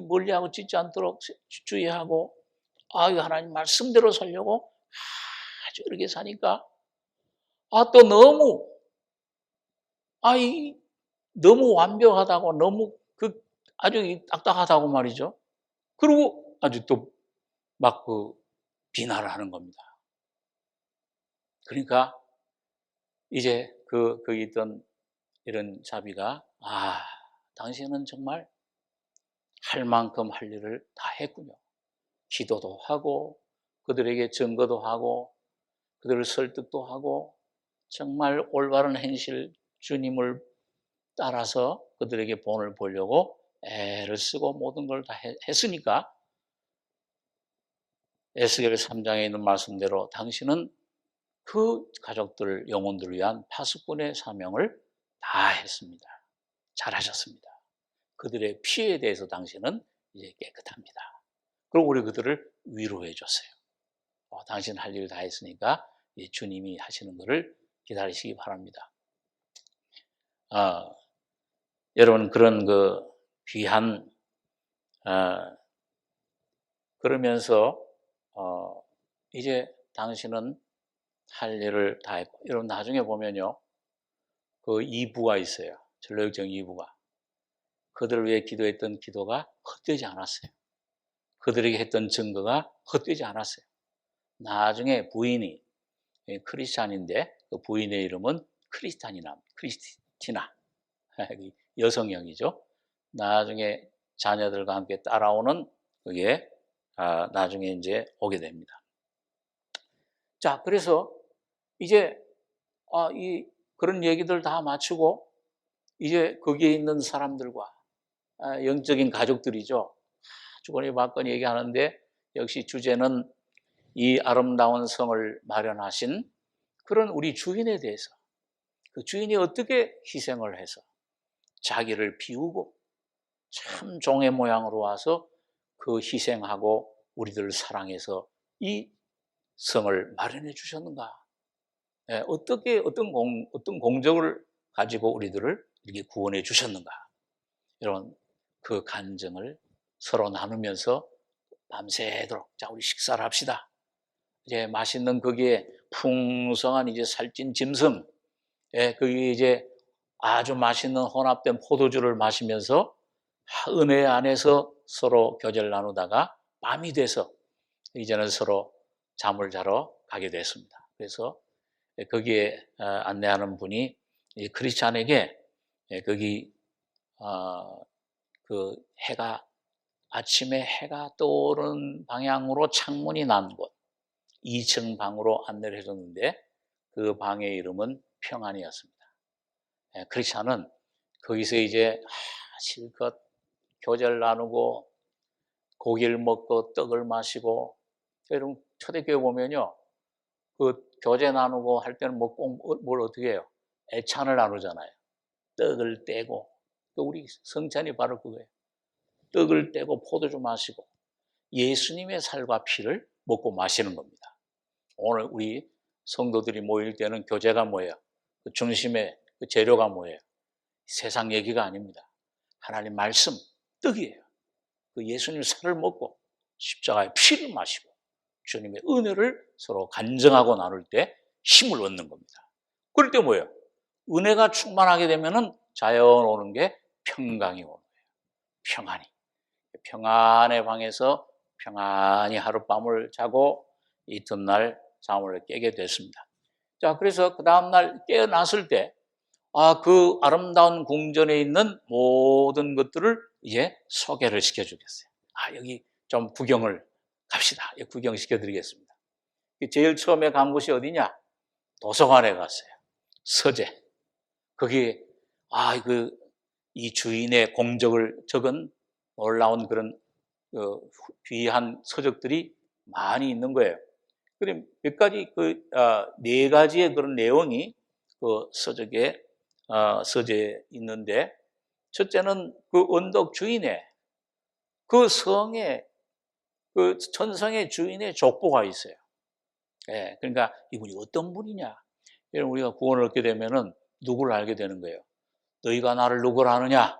A: 멀리하고 짓지 않도록 주의하고, 이거 하나님 말씀대로 살려고 아주 이렇게 사니까, 또 너무 완벽하다고, 너무 아주 딱딱하다고 말이죠. 그리고 아주 또 막 비난을 하는 겁니다. 그러니까 이제 거기 있던 이런 자비가, 당신은 정말 할 만큼 할 일을 다 했군요. 기도도 하고, 그들에게 증거도 하고, 그들을 설득도 하고, 정말 올바른 행실, 주님을 따라서 그들에게 본을 보려고 애를 쓰고 모든 걸 다 했으니까, 에스겔 3장에 있는 말씀대로 당신은 그 가족들, 영혼들을 위한 파수꾼의 사명을 다 했습니다. 잘하셨습니다. 그들의 피해에 대해서 당신은 이제 깨끗합니다. 그리고 우리 그들을 위로해 줬어요. 당신 할 일 다 했으니까 주님이 하시는 것을 기다리시기 바랍니다. 여러분, 그런 귀한, 그러면서 이제 당신은 할 일을 다 했고, 여러분 나중에 보면요, 그 2부가 있어요. 전로역정 2부가. 그들을 위해 기도했던 기도가 헛되지 않았어요. 그들에게 했던 증거가 헛되지 않았어요. 나중에 부인이 크리스찬인데, 그 부인의 이름은 크리스티나, 여성형이죠. 나중에 자녀들과 함께 따라오는 그게 나중에 이제 오게 됩니다. 자, 그래서 이제 그런 얘기들 다 마치고 이제 거기에 있는 사람들과 영적인 가족들이죠. 주거니 받거니 얘기하는데, 역시 주제는 이 아름다운 성을 마련하신 그런 우리 주인에 대해서, 그 주인이 어떻게 희생을 해서 자기를 비우고 참 종의 모양으로 와서 그 희생하고 우리들을 사랑해서 이 성을 마련해 주셨는가? 어떤 공적을 가지고 우리들을 이렇게 구원해 주셨는가? 이런 그 간증을 서로 나누면서 밤새도록, 자, 우리 식사를 합시다. 이제 맛있는 거기에 풍성한 이제 살찐 짐승, 거기에 이제 아주 맛있는 혼합된 포도주를 마시면서 은혜 안에서 서로 교제를 나누다가 밤이 돼서 이제는 서로 잠을 자러 가게 됐습니다. 그래서 거기에 안내하는 분이 크리스찬에게 거기 그 아침에 해가 떠오르는 방향으로 창문이 난 곳, 2층 방으로 안내를 해줬는데, 그 방의 이름은 평안이었습니다. 크리스찬은 거기서 이제 실컷 교제를 나누고 고기를 먹고 떡을 마시고, 여러분 초대교회 보면요, 그 교제 나누고 할 때는 뭘 어떻게 해요? 애찬을 나누잖아요. 떡을 떼고, 또 우리 성찬이 바로 그거예요. 떡을 떼고 포도주 마시고 예수님의 살과 피를 먹고 마시는 겁니다. 오늘 우리 성도들이 모일 때는 교제가 뭐예요? 그 중심의 그 재료가 뭐예요? 세상 얘기가 아닙니다. 하나님 말씀, 떡이에요. 그 예수님 살을 먹고 십자가의 피를 마시고 주님의 은혜를 서로 간증하고 나눌 때 힘을 얻는 겁니다. 그럴 때 뭐예요? 은혜가 충만하게 되면은 자연 오는 게 평강이 오는 거예요. 평안이. 평안의 방에서 평안히 하룻밤을 자고 이튿날 잠을 깨게 됐습니다. 자, 그래서 그 다음날 깨어났을 때, 그 아름다운 궁전에 있는 모든 것들을 이제 소개를 시켜주겠어요. 여기 좀 구경을 갑시다. 구경시켜 드리겠습니다. 제일 처음에 간 곳이 어디냐? 도서관에 갔어요. 서재. 거기에, 이 주인의 공적을 적은 놀라운 그런 귀한 서적들이 많이 있는 거예요. 그럼 몇 가지 네 가지의 그런 내용이 그 서적에 서재에 있는데, 첫째는 그 언덕 주인의 그 성의 그 천성의 주인의 족보가 있어요. 예, 그러니까 이분이 어떤 분이냐? 여러분, 우리가 구원을 얻게 되면은 누구를 알게 되는 거예요. 너희가 나를 누구라 하느냐?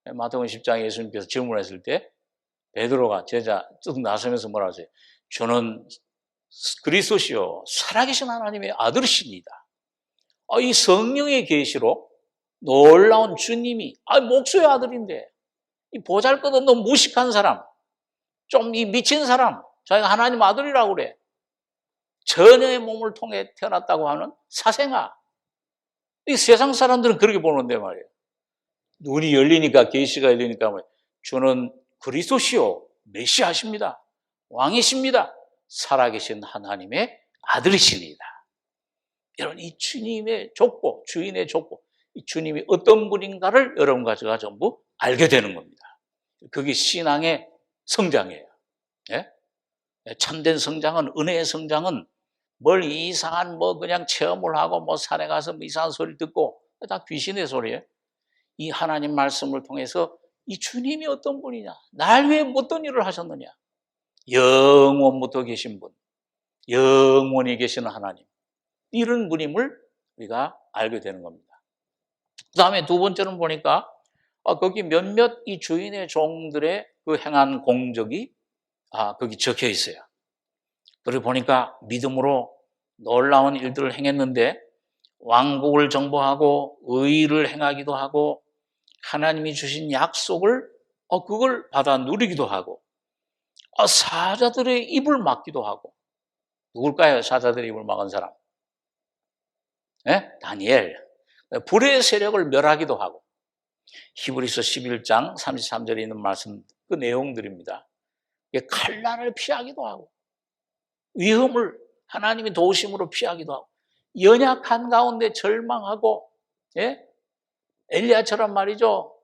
A: 마태복음 10장에 예수님께서 질문했을 때 베드로가 제자 쭉 나서면서 뭐라 하세요? 저는 그리스도시요 살아계신 하나님의 아들이십니다. 이 성령의 계시로 놀라운 주님이 목수의 아들인데 이 보잘것없는 무식한 사람, 좀 이 미친 사람, 자기가 하나님 아들이라고 그래. 처녀의 몸을 통해 태어났다고 하는 사생아. 이 세상 사람들은 그렇게 보는데 말이에요. 눈이 열리니까, 계시가 열리니까 주는 그리스도시요 메시아십니다. 왕이십니다. 살아계신 하나님의 아들이십니다. 여러분, 이 주님의 족보, 주인의 족보, 이 주님이 어떤 분인가를 여러분과 제가 전부 알게 되는 겁니다. 그게 신앙의 성장이에요. 예? 참된 성장은, 은혜의 성장은 뭘 이상한 그냥 체험을 하고 산에 가서 이상한 소리 듣고 다 귀신의 소리예요. 이 하나님 말씀을 통해서 이 주님이 어떤 분이냐, 날 위해 어떤 일을 하셨느냐, 영원부터 계신 분, 영원히 계시는 하나님, 이런 분임을 우리가 알게 되는 겁니다. 그 다음에 두 번째는 보니까 거기 몇몇 이 주인의 종들의 그 행한 공적이 거기 적혀 있어요. 그리고 보니까 믿음으로 놀라운 일들을 행했는데 왕국을 정복하고 의를 행하기도 하고 하나님이 주신 약속을 그걸 받아 누리기도 하고 사자들의 입을 막기도 하고. 누굴까요? 사자들의 입을 막은 사람. 네? 다니엘. 불의 세력을 멸하기도 하고. 히브리서 11장 33절에 있는 말씀, 그 내용들입니다. 칼날을 피하기도 하고 위험을 하나님이 도우심으로 피하기도 하고 연약한 가운데 절망하고, 예? 엘리야처럼 말이죠.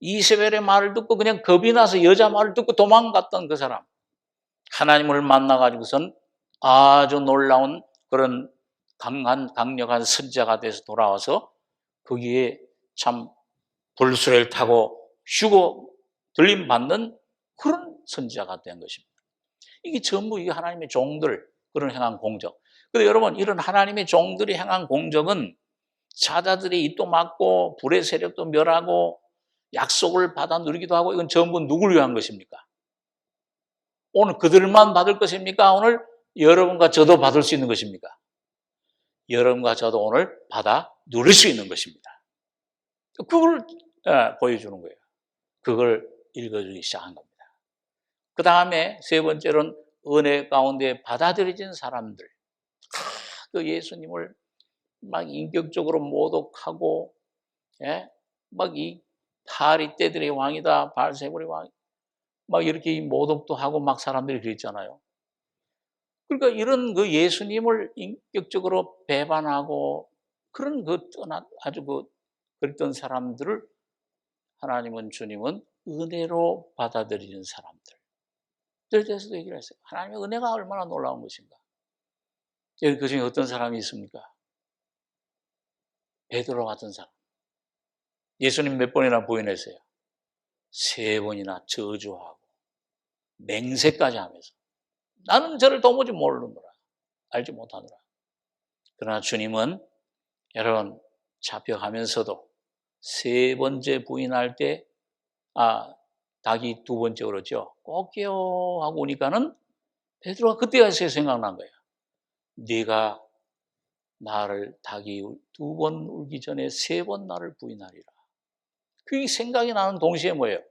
A: 이세벨의 말을 듣고 그냥 겁이 나서 여자 말을 듣고 도망갔던 그 사람. 하나님을 만나가지고선 아주 놀라운 그런 강력한 선지자가 돼서 돌아와서 거기에 참 불수레를 타고 휴고 들림받는 그런 선지자가 된 것입니다. 이게 전부 이게 하나님의 종들 그런 행한 공적. 그런데 여러분, 이런 하나님의 종들이 행한 공적은 사자들의 입도 막고 불의 세력도 멸하고 약속을 받아 누리기도 하고, 이건 전부 누구를 위한 것입니까? 오늘 그들만 받을 것입니까? 오늘 여러분과 저도 받을 수 있는 것입니까? 여러분과 저도 오늘 받아 누릴 수 있는 것입니다. 그걸 보여주는 거예요. 그걸 읽어주기 시작한 겁니다. 그 다음에 세 번째로는 은혜 가운데 받아들여진 사람들. 그 예수님을 막 인격적으로 모독하고, 막 이 파리떼들의 왕이다, 바알세불의 왕, 막 이렇게 모독도 하고 막 사람들이 그랬잖아요. 그러니까 이런 그 예수님을 인격적으로 배반하고 그런 아주 그랬던 사람들을 하나님은, 주님은 은혜로 받아들이는 사람들에 대해서도 얘기를 했어요. 하나님의 은혜가 얼마나 놀라운 것인가. 그 중에 어떤 사람이 있습니까? 베드로 같은 사람. 예수님 몇 번이나 부인했어요? 3번이나 저주하고 맹세까지 하면서 나는 저를 도무지 모르는구나, 알지 못하노라. 그러나 주님은, 여러분, 잡혀가면서도 세 번째 부인할 때 닭이 두 번째 울었죠. 꼭 깨요 하고 오니까는 베드로가 그때가 생각난 거예요. 네가 나를 닭이 두 번 울기 전에 세 번 나를 부인하리라. 그게 생각이 나는 동시에 뭐예요?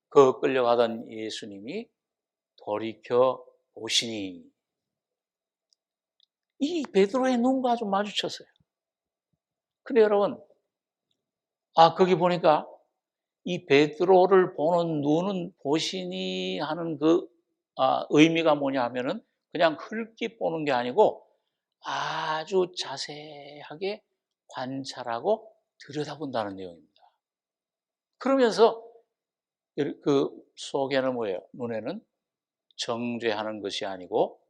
A: 그 끌려가던 예수님이 돌이켜 보시니 이 베드로의 눈과 좀 마주쳤어요. 근데 여러분, 거기 보니까 이 베드로를 보는 눈은 보시니 하는 그 의미가 뭐냐 하면은 그냥 흘낏 보는 게 아니고 아주 자세하게 관찰하고 들여다본다는 내용입니다. 그러면서 그 속에는 뭐예요? 눈에는 정죄하는 것이 아니고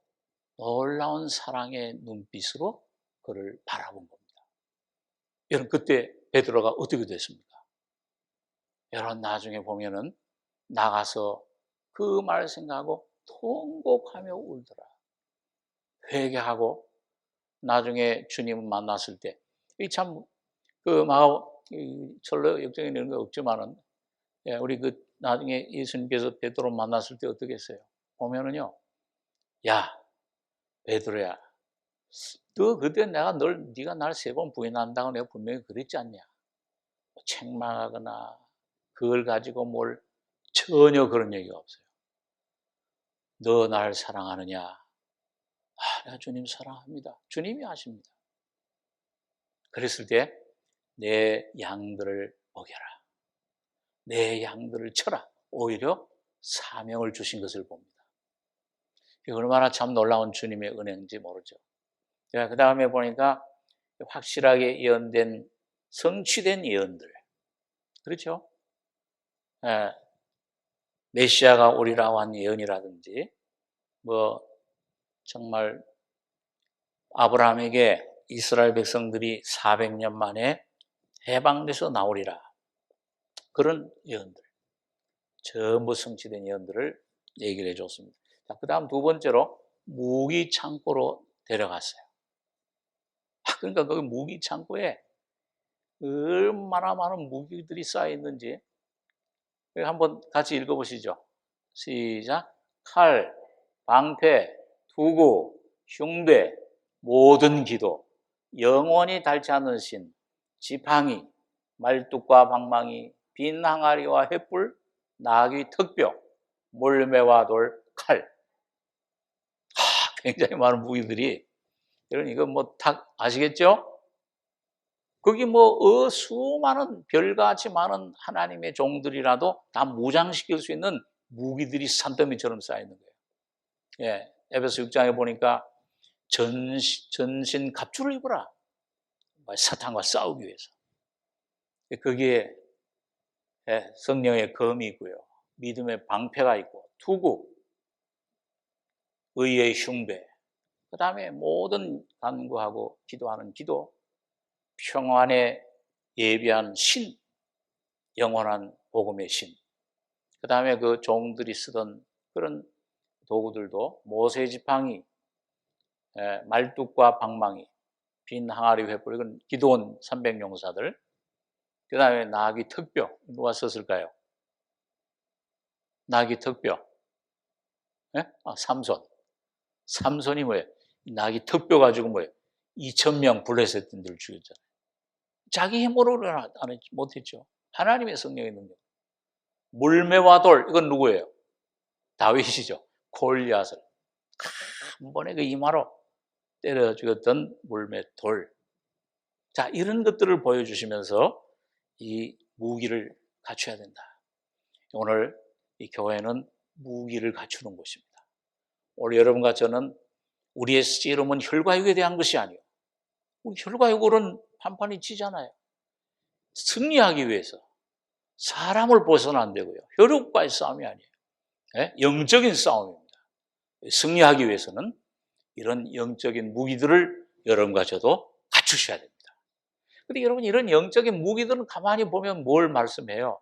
A: 놀라운 사랑의 눈빛으로 그를 바라본 겁니다. 여러분, 그때 베드로가 어떻게 됐습니까? 여러분, 나중에 보면은 나가서 그 말 생각하고 통곡하며 울더라. 회개하고 나중에 주님을 만났을 때, 이 참, 철로 역정에 있는 거 없지만은, 우리 나중에 예수님께서 베드로 만났을 때 어떻게 했어요? 보면은요, 야, 베드로야, 너 그때 네가 날 세 번 부인한다고 내가 분명히 그랬지 않냐? 책망하거나 그걸 가지고 전혀 그런 얘기가 없어요. 너 날 사랑하느냐? 내가 주님 사랑합니다. 주님이 아십니다. 그랬을 때 내 양들을 먹여라. 내 양들을 쳐라. 오히려 사명을 주신 것을 봅니다. 얼마나 참 놀라운 주님의 은혜인지 모르죠. 그 다음에 보니까 확실하게 예언된 성취된 예언들. 그렇죠? 메시아가 오리라고 한 예언이라든지 정말 아브라함에게 이스라엘 백성들이 400년 만에 해방돼서 나오리라. 그런 예언들. 전부 성취된 예언들을 얘기를 해줬습니다. 그 다음 두 번째로 무기 창고로 데려갔어요. 그러니까 그 무기 창고에 얼마나 많은 무기들이 쌓여 있는지 한번 같이 읽어보시죠. 시작. 칼, 방패, 투구, 흉배, 모든 기도, 영원히 닳지 않는 신, 지팡이, 말뚝과 방망이, 빈 항아리와 횃불, 나귀 턱뼈, 몰매와 돌, 칼. 굉장히 많은 무기들이. 여러분 이거 다 아시겠죠? 거기 수많은 별같이 많은 하나님의 종들이라도 다 무장시킬 수 있는 무기들이 산더미처럼 쌓여있는 거예요. 에베소 6장에 보니까 전신 갑주를 입으라. 사탄과 싸우기 위해서. 거기에 성령의 검이 있고요. 믿음의 방패가 있고 투구, 의의 흉배, 그 다음에 모든 간구하고 기도하는 기도, 평안에 예비한 신, 영원한 복음의 신, 그 다음에 그 종들이 쓰던 그런 도구들도 모세 지팡이, 말뚝과 방망이, 빈 항아리 횃불, 이건 기도원 300용사들, 그 다음에 나귀 턱뼈, 누가 썼을까요? 나귀 턱뼈, 삼손. 삼손이 뭐예요? 나귀 턱뼈 가지고 뭐예요? 2,000명 블레셋인들을 죽였잖아요. 자기 힘으로는 못했죠. 하나님의 성령의 능력. 물매와 돌, 이건 누구예요? 다윗이죠. 골리앗을 한 번에 그 이마로 때려 죽였던 물매 돌. 자, 이런 것들을 보여주시면서 이 무기를 갖춰야 된다. 오늘 이 교회는 무기를 갖추는 곳입니다. 오늘 여러분과 저는 우리의 씨름은 혈과육에 대한 것이 아니에요. 우리 혈과육으로는 판판이 치잖아요. 승리하기 위해서 사람을 벗어나 안 되고요. 혈육과의 싸움이 아니에요. 영적인 싸움입니다. 승리하기 위해서는 이런 영적인 무기들을 여러분과 저도 갖추셔야 됩니다. 근데 여러분, 이런 영적인 무기들은 가만히 보면 뭘 말씀해요?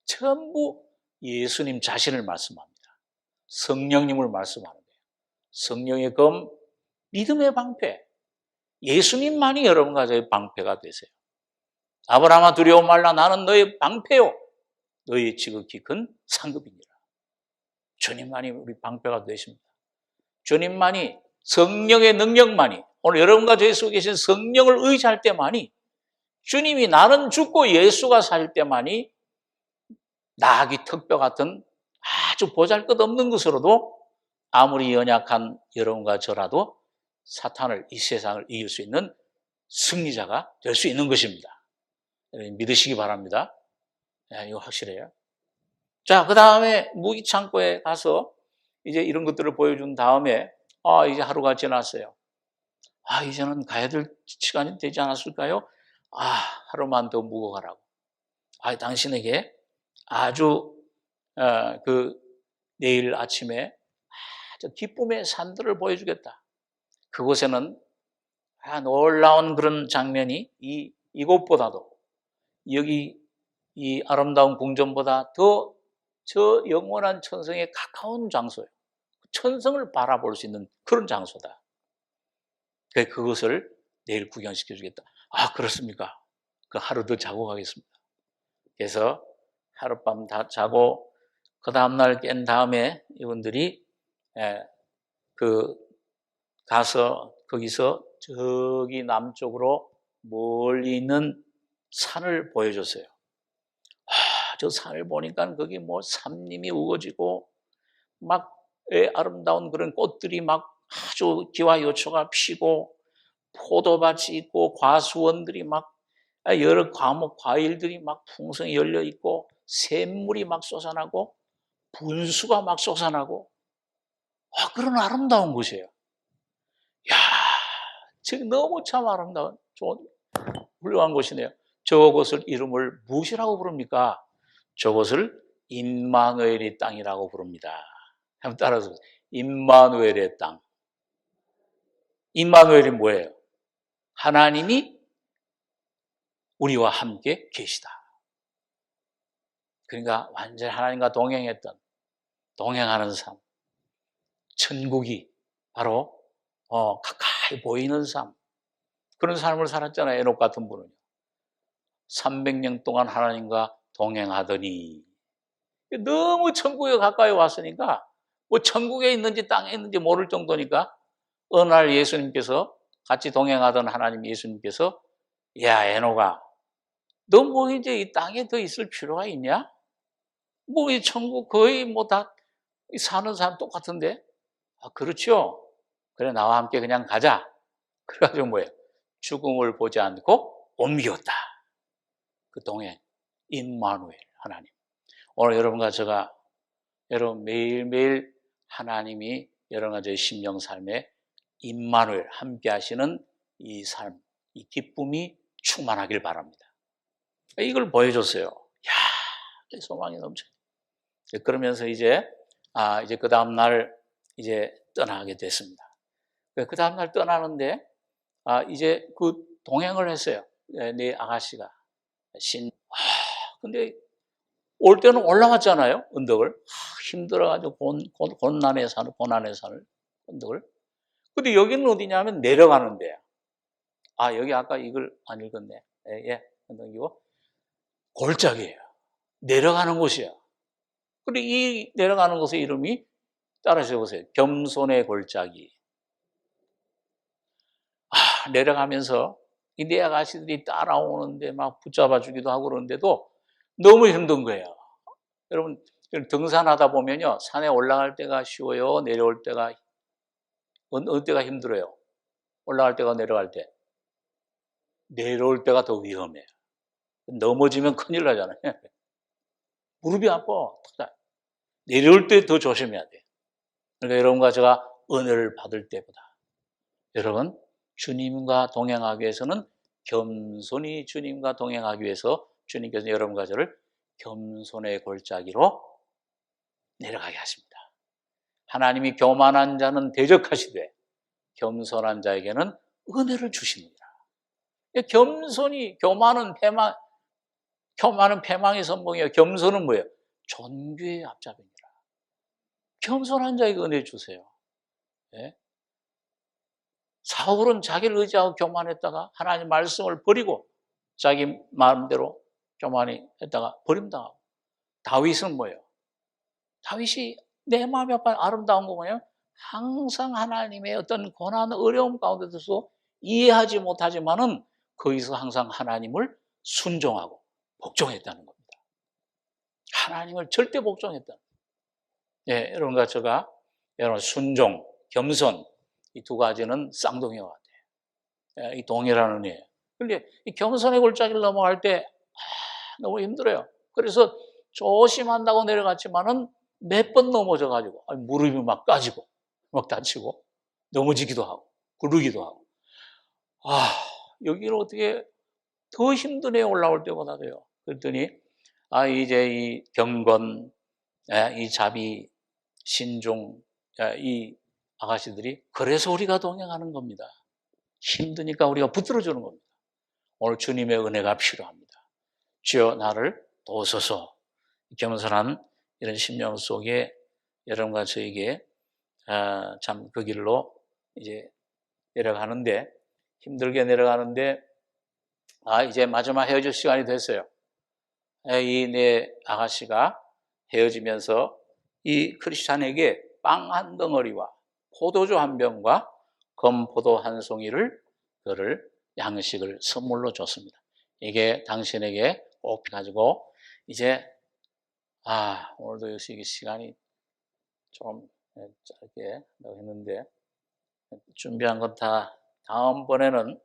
A: 전부 예수님 자신을 말씀합니다. 성령님을 말씀하는 거예요. 성령의 검, 믿음의 방패. 예수님만이 여러분과 저의 방패가 되세요. 아브라함아 두려워 말라 나는 너의 방패요 너의 지극히 큰 상급이니라. 주님만이 우리 방패가 되십니다. 주님만이 성령의 능력만이 오늘 여러분과 저희 속에 계신 성령을 의지할 때만이 주님이 나는 죽고 예수가 살 때만이 나귀 턱뼈 같은 아주 보잘것없는 것으로도 아무리 연약한 여러분과 저라도 사탄을 이 세상을 이길 수 있는 승리자가 될 수 있는 것입니다. 믿으시기 바랍니다. 이거 확실해요. 자, 그 다음에 무기 창고에 가서 이제 이런 것들을 보여준 다음에 이제 하루가 지났어요. 이제는 가야 될 시간이 되지 않았을까요? 하루만 더 묵어가라고. 당신에게 아주 내일 아침에 아주 기쁨의 산들을 보여주겠다. 그곳에는 놀라운 그런 장면이 이곳보다도 여기 이 아름다운 궁전보다 더 저 영원한 천성에 가까운 장소예요. 천성을 바라볼 수 있는 그런 장소다. 그것을 내일 구경시켜 주겠다. 그렇습니까? 그 하루 더 자고 가겠습니다. 그래서 하룻밤 다 자고 그 다음날 깬 다음에 이분들이 가서 거기서 저기 남쪽으로 멀리 있는 산을 보여줬어요. 저 산을 보니까 거기 삼림이 우거지고 막 아름다운 그런 꽃들이 막 아주 기와요초가 피고 포도밭이 있고 과수원들이 막 여러 과일들이 막 풍성히 열려 있고 샘물이 막 솟아나고 분수가 막 솟아나고 그런 아름다운 곳이에요. 지금 너무 참 아름다운 좋은 훌륭한 곳이네요. 저곳을 이름을 무엇이라고 부릅니까? 저곳을 임마누엘의 땅이라고 부릅니다. 한번 따라서 보세요. 임마누엘의 땅. 임마누엘이 뭐예요? 하나님이 우리와 함께 계시다. 그러니까 완전히 하나님과 동행하는 삶. 천국이 바로 가까이 보이는 삶. 그런 삶을 살았잖아요. 에녹 같은 분은요. 300년 동안 하나님과 동행하더니 너무 천국에 가까이 왔으니까 천국에 있는지 땅에 있는지 모를 정도니까 어느 날 예수님께서 같이 동행하던 하나님 예수님께서 야 에녹아 너 이제 이 땅에 더 있을 필요가 있냐? 이 천국 거의 다 사는 사람 똑같은데 그렇죠? 그래 나와 함께 그냥 가자. 그래가지고 뭐예요? 죽음을 보지 않고 옮겼다. 그 동행 임마누엘 하나님. 오늘 여러분과 제가 여러분 매일매일 하나님이 여러분과 저의 심령 삶에 임마누엘 함께 하시는 이 삶, 이 기쁨이 충만하길 바랍니다. 이걸 보여줬어요. 소망이 넘쳐요. 그러면서 이제 그 다음 날 이제 떠나게 됐습니다. 그 다음 날 떠나는데 이제 그 동행을 했어요. 내 아가씨가 근데 올 때는 올라왔잖아요. 언덕을 힘들어가지고 고난의 산을 언덕을. 근데 여기는 어디냐면 내려가는 데야. 여기 아까 이걸 안 읽었네. 언덕이고 골짜기예요. 내려가는 곳이야. 근데 이 내려가는 곳의 이름이 따라서 보세요. 겸손의 골짜기. 내려가면서 이 내 아가씨들이 따라오는데 막 붙잡아 주기도 하고 그러는데도 너무 힘든 거예요. 여러분 등산하다 보면요. 산에 올라갈 때가 쉬워요. 내려올 때가 어느 때가 힘들어요. 올라갈 때가 내려갈 때. 내려올 때가 더 위험해요. 넘어지면 큰일 나잖아요. 무릎이 아파. 내려올 때 더 조심해야 돼요. 그러니까 여러분과 제가 은혜를 받을 때보다 여러분 주님과 동행하기 위해서는 겸손히 주님과 동행하기 위해서 주님께서 여러분과 저를 겸손의 골짜기로 내려가게 하십니다. 하나님이 교만한 자는 대적하시되 겸손한 자에게는 은혜를 주십니다. 교만은 패망의 선봉이에요. 겸손은 뭐예요? 존귀의 앞잡이니라. 겸손한 자에게 은혜 주세요. 네? 사울은 자기를 의지하고 교만했다가 하나님 말씀을 버리고 자기 마음대로 교만했다가 버림당하고, 다윗은 뭐예요? 다윗이 내 마음이 아름다운 거 뭐예요? 항상 하나님의 어떤 고난, 어려움 가운데서도 이해하지 못하지만은 거기서 항상 하나님을 순종하고 복종했다는 겁니다. 하나님을 절대 복종했다. 예, 여러분과 제가 여러분 순종, 겸손 이 두 가지는 쌍둥이와 같아요. 예, 이 동일한 의미예요. 그런데 이 겸손의 골짜기를 넘어갈 때 너무 힘들어요. 그래서 조심한다고 내려갔지만은 몇 번 넘어져 가지고 무릎이 막 까지고 막 다치고 넘어지기도 하고 구르기도 하고, 여기를 어떻게 더 힘드네요. 올라올 때보다도요. 그랬더니 이제 이 경건, 이 자비, 신중, 이 아가씨들이 그래서 우리가 동행하는 겁니다. 힘드니까 우리가 붙들어주는 겁니다. 오늘 주님의 은혜가 필요합니다. 주여 나를 도우소서. 겸손한 이런 심령 속에 여러분과 저에게 참 그 길로 이제 내려가는데, 힘들게 내려가는데 이제 마지막 헤어질 시간이 됐어요. 이 내 아가씨가 헤어지면서 이 크리스찬에게 빵 한 덩어리와 포도주 한 병과 건포도 한 송이를 그를 양식을 선물로 줬습니다. 이게 당신에게 꼭 가지고 이제 오늘도 역시 시간이 좀 짧게 했는데 준비한 건 다 다음번에는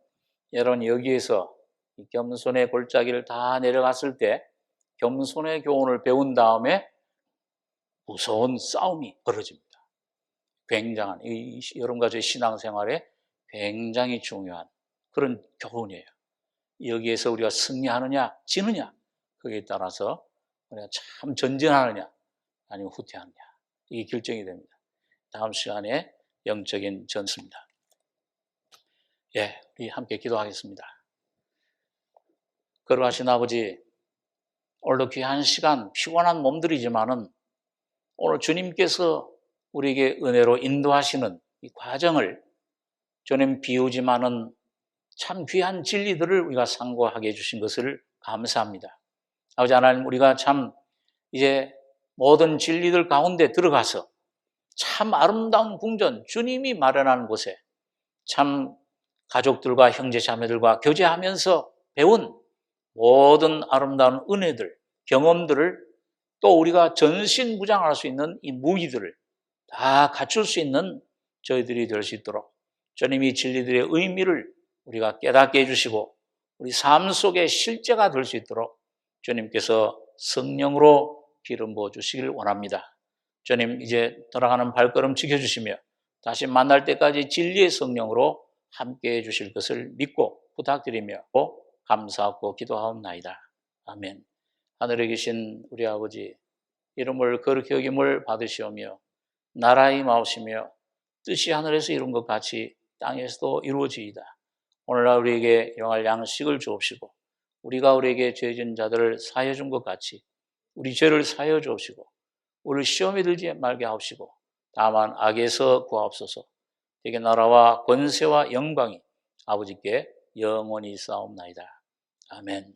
A: 여러분 여기에서 이 겸손의 골짜기를 다 내려갔을 때 겸손의 교훈을 배운 다음에 무서운 싸움이 벌어집니다. 굉장한 여러분과 저의 신앙생활에 굉장히 중요한 그런 교훈이에요. 여기에서 우리가 승리하느냐 지느냐 거기에 따라서 우리가 참 전진하느냐 아니면 후퇴하느냐 이게 결정이 됩니다. 다음 시간에 영적인 전수입니다. 예, 우리 함께 기도하겠습니다. 거룩하신 아버지, 오늘도 귀한 시간, 피곤한 몸들이지만은 오늘 주님께서 우리에게 은혜로 인도하시는 이 과정을 주님 비우지만은 참 귀한 진리들을 우리가 상고하게 해주신 것을 감사합니다. 아버지 하나님, 우리가 참 이제 모든 진리들 가운데 들어가서 참 아름다운 궁전, 주님이 마련한 곳에 참 가족들과 형제자매들과 교제하면서 배운 모든 아름다운 은혜들, 경험들을 또 우리가 전신무장할 수 있는 이 무기들을 다 갖출 수 있는 저희들이 될 수 있도록 주님이 진리들의 의미를 우리가 깨닫게 해주시고 우리 삶 속에 실제가 될 수 있도록 주님께서 성령으로 기름 부어주시길 원합니다. 주님 이제 돌아가는 발걸음 지켜주시며 다시 만날 때까지 진리의 성령으로 함께해 주실 것을 믿고 부탁드리며 감사하고 기도하옵나이다. 아멘. 하늘에 계신 우리 아버지, 이름을 거룩히 여김을 받으시오며 나라의 마옵시며 뜻이 하늘에서 이룬 것 같이 땅에서도 이루어지이다. 오늘날 우리에게 영할 양식을 주옵시고 우리가 우리에게 죄진 자들을 사하여 준 것 같이 우리 죄를 사하여 주옵시고 우리를 시험에 들지 말게 하옵시고 다만 악에서 구하옵소서. 되게 나라와 권세와 영광이 아버지께 영원히 있사옵나이다. 아멘.